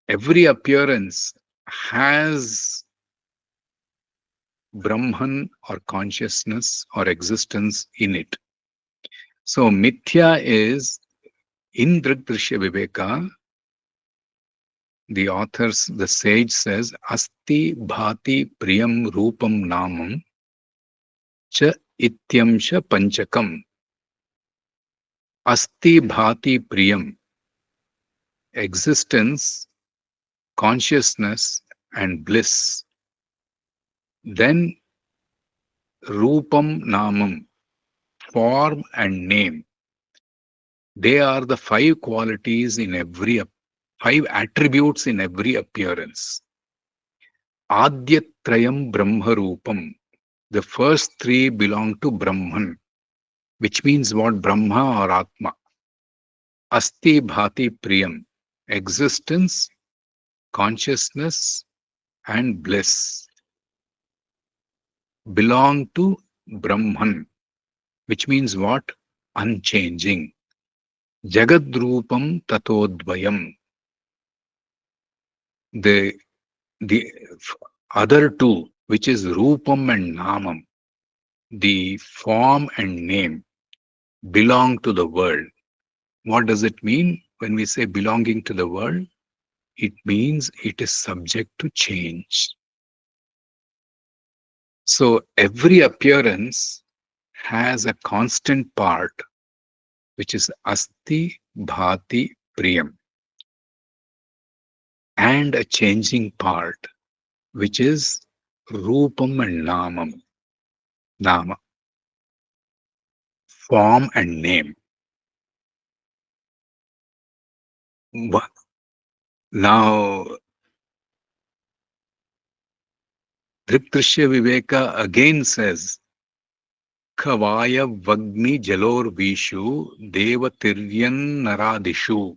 every appearance has Brahman or consciousness or existence in it. So, mithya is in Drigdrishya Viveka, the sage says, Asti bhati priyam rupam namam cha ityamsha panchakam. Asti bhati priyam, existence, consciousness, and bliss. Then rupam namam, form and name. They are the five qualities in five attributes in every appearance. Adyatrayam Brahmarupam. The first three belong to Brahman, which means what? Brahma or Atma. Asti Bhati Priyam. Existence, consciousness, and bliss belong to Brahman, which means what? Unchanging. Jagadrupam Tatodvayam. The other two, which is Rupam and Namam, the form and name, belong to the world. What does it mean when we say belonging to the world? It means it is subject to change. So every appearance has a constant part, which is Asti Bhati Priyam, and a changing part, which is Rupam and Namam, Nama, form and name. Now, Driptrishya Viveka again says, Kavaya Vagni Jalor Vishu Devatiryan Naradishu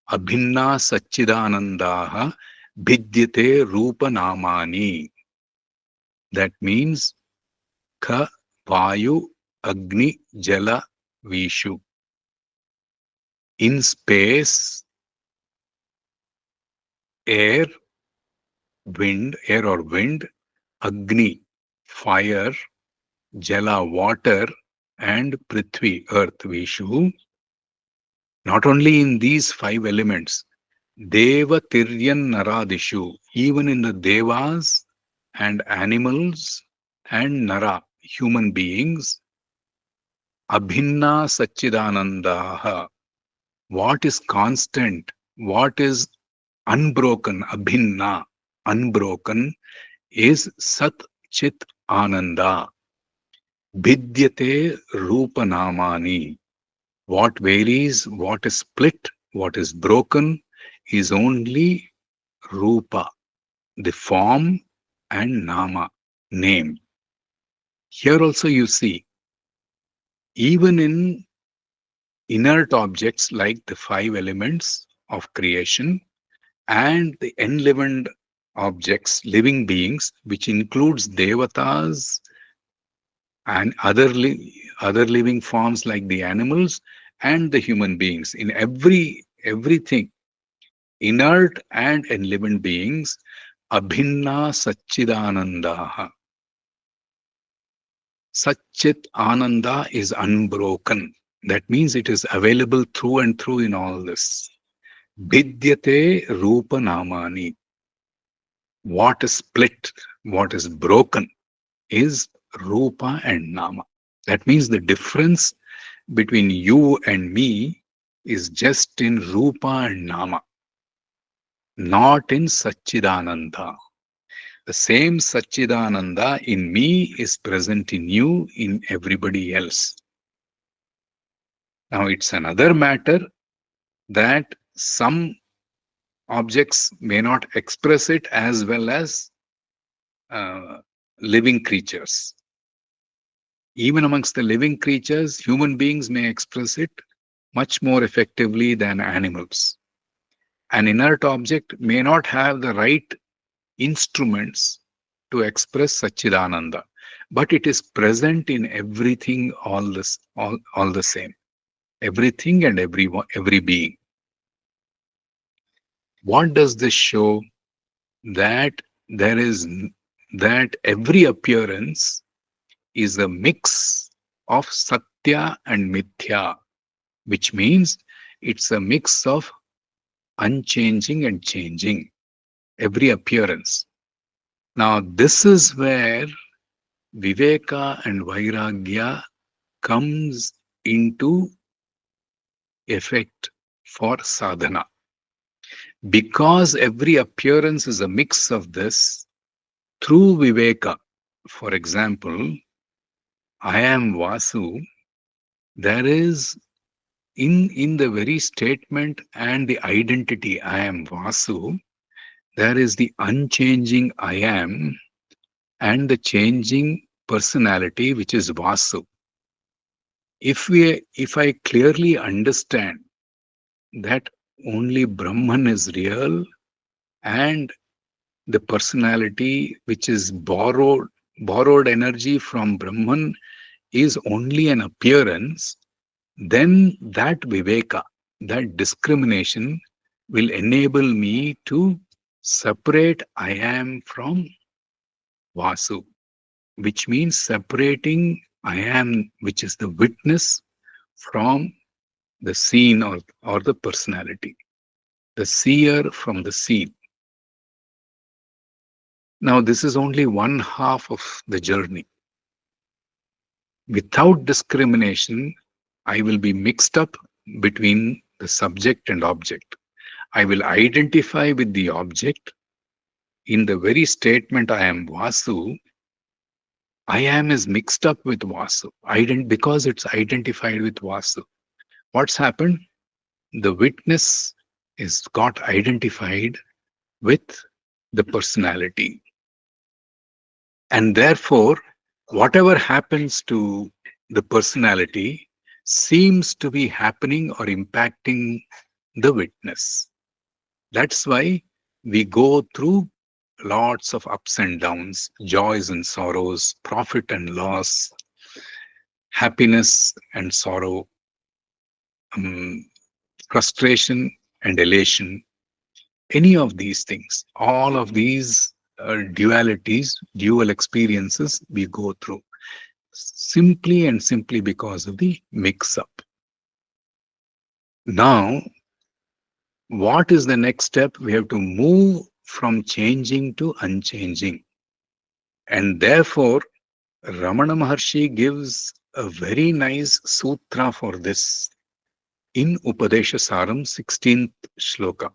Abhinna Sachidanandaha Bhidyate Rupa Namani. That means Ka Vayu Agni Jala Vishu. In space, air, air or wind, Agni, fire, Jala, water, and Prithvi, earth, Vishu. Not only in these five elements, Deva Tiryan Naradishu, even in the Devas and animals and Nara, human beings, Abhinna Sachidanandaha. What is constant? What is unbroken? Abhinna, unbroken, is Sat Chit Ananda. Bhidyate Rupanamani. What varies, what is split, what is broken is only Rupa, the form, and Nama, name. Here also you see, even in inert objects like the five elements of creation and the enlivened objects, living beings, which includes devatas and other living forms like the animals and the human beings. In everything, inert and enlivened beings, abhinna sachidanandaha. Satchit Ananda is unbroken. That means it is available through and through in all this. Bhidyate Rupa Namani. What is split, what is broken is Rupa and Nama. That means the difference between you and me is just in Rupa and Nama, not in Satchidananda. The same Satchidananda in me is present in you, in everybody else. Now, it's another matter that some objects may not express it as well as uh, living creatures. Even amongst the living creatures, human beings may express it much more effectively than animals. An inert object may not have the right instruments to express Satchidananda, but it is present in everything, all the same. Everything and every being. What does this show? That there is that every appearance is a mix of Satya and Mithya, which means it's a mix of unchanging and changing, every appearance. Now, this is where Viveka and Vairagya comes into effect for sadhana. Because every appearance is a mix of this, through Viveka, for example, I am Vasu, there is in the very statement and the identity I am Vasu, there is the unchanging I am and the changing personality which is Vasu. If I clearly understand that only Brahman is real and the personality which is borrowed energy from Brahman is only an appearance, then that viveka, that discrimination will enable me to separate I am from Vasu, which means separating I am, which is the witness, from the seen or the personality, the seer from the seen. Now, this is only one half of the journey. Without discrimination, I will be mixed up between the subject and object. I will identify with the object. In the very statement, I am Vasu, I am is mixed up with Vasu, because it's identified with Vasu. What's happened? The witness is got identified with the personality. And therefore, whatever happens to the personality seems to be happening or impacting the witness. That's why we go through lots of ups and downs, joys and sorrows, profit and loss, happiness and sorrow, um, frustration and elation, any of these things, all of these dualities, dual experiences we go through simply because of the mix up. Now, what is the next step? We have to move from changing to unchanging. And therefore, Ramana Maharshi gives a very nice sutra for this in Upadesha Saram, 16th shloka.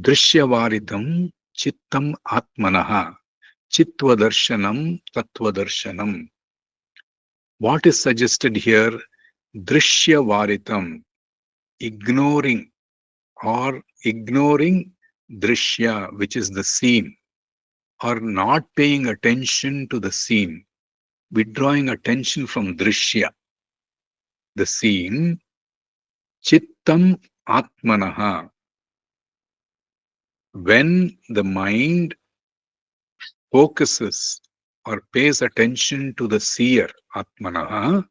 Drishyavaritam chittam atmanaha chitvadarshanam tatvadarshanam. What is suggested here? Drishyavaritam, ignoring drishya, which is the scene, or not paying attention to the scene, withdrawing attention from drishya, the scene, chittam atmanaha. When the mind focuses or pays attention to the seer, atmanaha,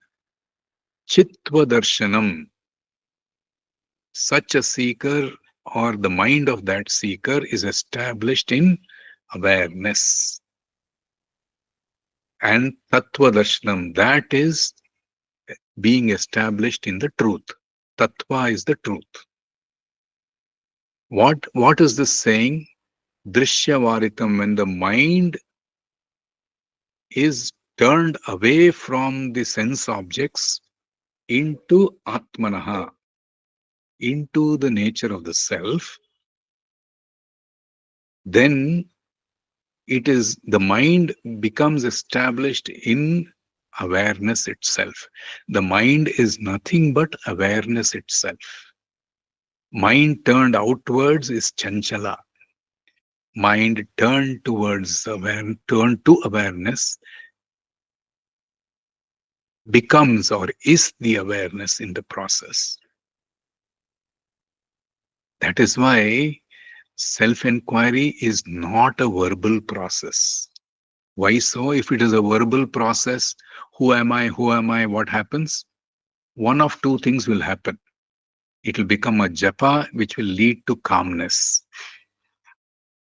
chitva darshanam, such a seeker or the mind of that seeker is established in awareness. And tattva darshanam, that is being established in the truth. Tattva is the truth. What is this saying? Drishyavaritam, when the mind is turned away from the sense objects into Atmanaha, into the nature of the self, then It is the mind becomes established in awareness itself. The mind is nothing but awareness itself. Mind turned outwards is chanchala. Mind turned to awareness becomes or is the awareness in the process. That is why self inquiry is not a verbal process. Why so? If it is a verbal process, who am I? Who am I? What happens? One of two things will happen. It will become a japa, which will lead to calmness.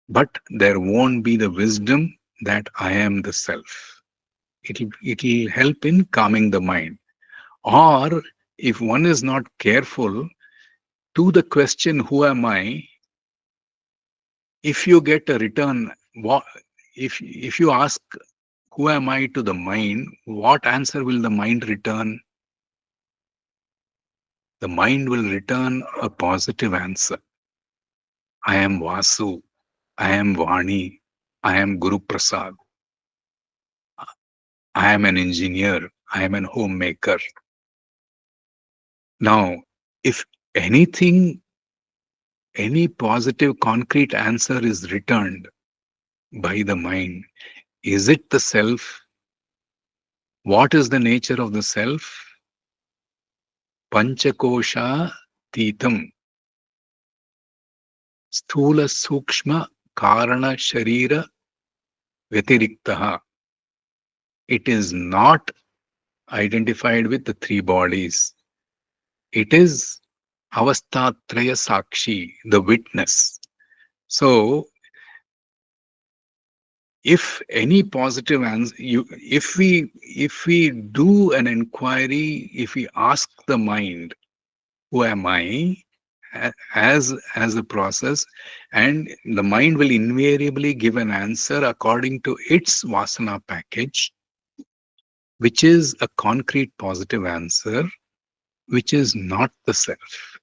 But there won't be the wisdom that I am the self. It'll help in calming the mind. Or if one is not careful, to the question, who am I? If you get a return, what if you ask, who am I to the mind, what answer will the mind return? The mind will return a positive answer. I am Vasu. I am Vani. I am Guru Prasad. I am an engineer. I am an homemaker. Now, if anything, any positive concrete answer is returned by the mind, is it the self? What is the nature of the self? Panchakosha Titam. Sthula Sukshma Karana Sharira Vyatiriktaha. It is not identified with the three bodies. It is Avastatraya Sakshi, the witness. So, if any positive answer, if we do an inquiry, if we ask the mind, who am I, as a process, and the mind will invariably give an answer according to its vasana package, which is a concrete positive answer, which is not the self.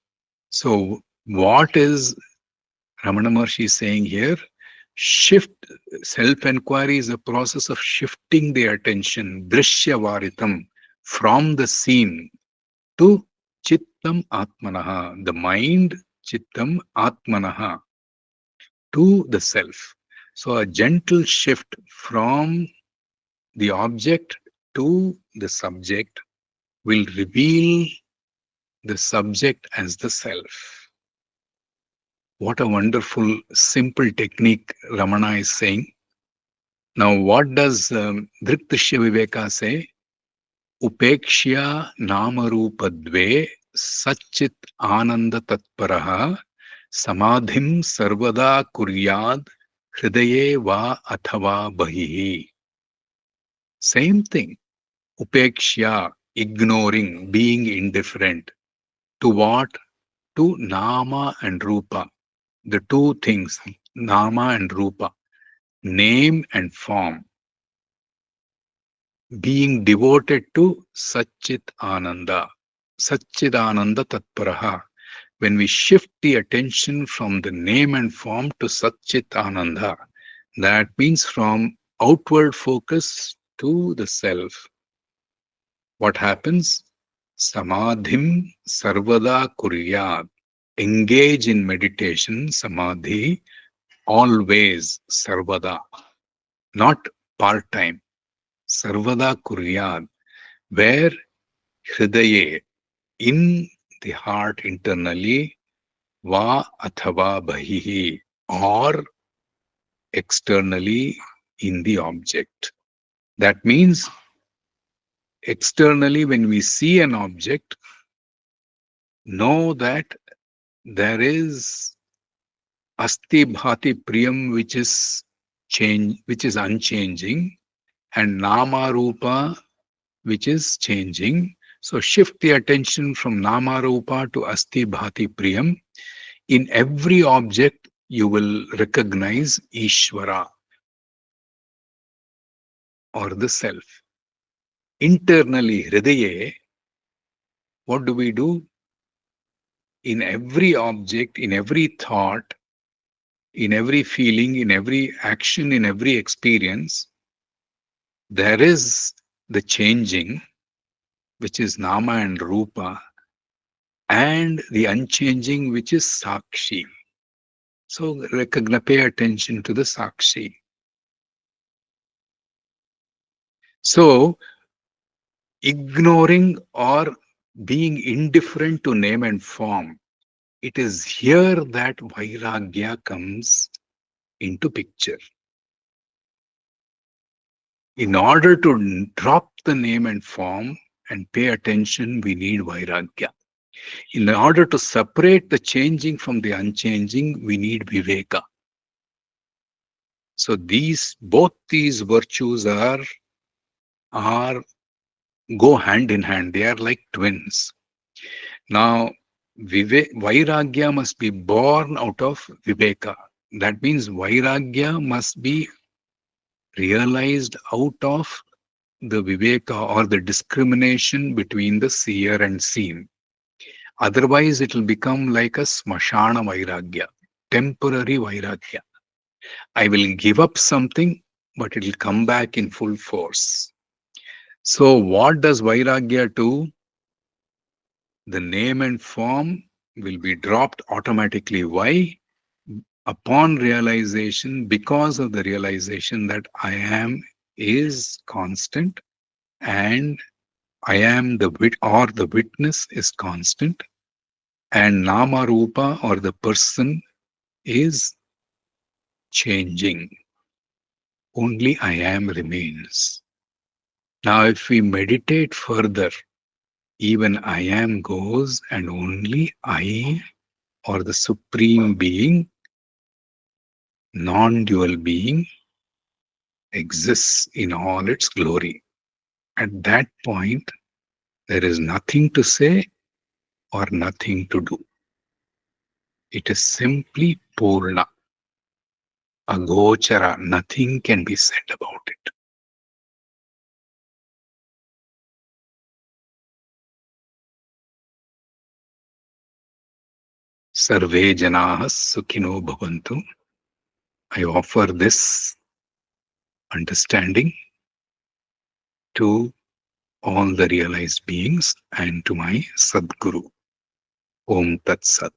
So, what is Ramana Maharshi saying here? Shift self inquiry is a process of shifting the attention, drishya varitam, from the scene to chittam atmanaha, the mind, chittam atmanaha, to the self. So, a gentle shift from the object to the subject will reveal the subject as the self. What a wonderful, simple technique Ramana is saying. Now, what does Dritishya Viveka say? Upekshya namarupadve satchit ananda tatparaha samadhim sarvada kuryad hridaye va athava bahihi. Same thing. Upekshya, ignoring, being indifferent. To what? To nama and rupa. The two things, nama and rupa, name and form, being devoted to Satchit Ananda, Satchidananda Tatparaha. When we shift the attention from the name and form to Satchit Ananda, that means from outward focus to the self. What happens? Samadhim Sarvada Kuryat. Engage in meditation, Samadhi, always, Sarvada, not part time. Sarvada Kuryat, where Hridaye, in the heart internally, Va Athava Bahihi, or externally in the object. That means externally, when we see an object, know that there is Asti Bhati Priyam, which is unchanging, and Nama Rupa, which is changing. So shift the attention from Nama Rupa to Asti Bhati Priyam. In every object, you will recognize Ishvara or the self. Internally, Hridaye, what do we do? In every object, in every thought, In every feeling, in every action, in every experience, there is the changing, which is Nama and Rupa, and the unchanging, which is Sakshi. So pay attention to the Sakshi. So ignoring or being indifferent to name and form, it is here that Vairagya comes into picture. In order to drop the name and form and pay attention, we need Vairagya. In order to separate the changing from the unchanging, we need Viveka. So both these virtues are go hand in hand. They are like twins. Now, Vairagya must be born out of Viveka. That means Vairagya must be realized out of the Viveka or the discrimination between the seer and seen. Otherwise, it will become like a smashana Vairagya, temporary Vairagya. I will give up something, but it will come back in full force. So, what does Vairagya do? The name and form will be dropped automatically. Why? Upon realization, because of the realization that I am is constant and I am the witness is constant, and Nama Rupa or the person is changing. Only I am remains. Now, if we meditate further, even I am goes, and only I or the Supreme Being, non dual being, exists in all its glory. At that point, there is nothing to say or nothing to do. It is simply Purna, Agochara. Nothing can be said about it. Sarve Janaha Sukhino Bhavantu. I offer this understanding to all the realized beings and to my Sadguru. Om Tat Sat.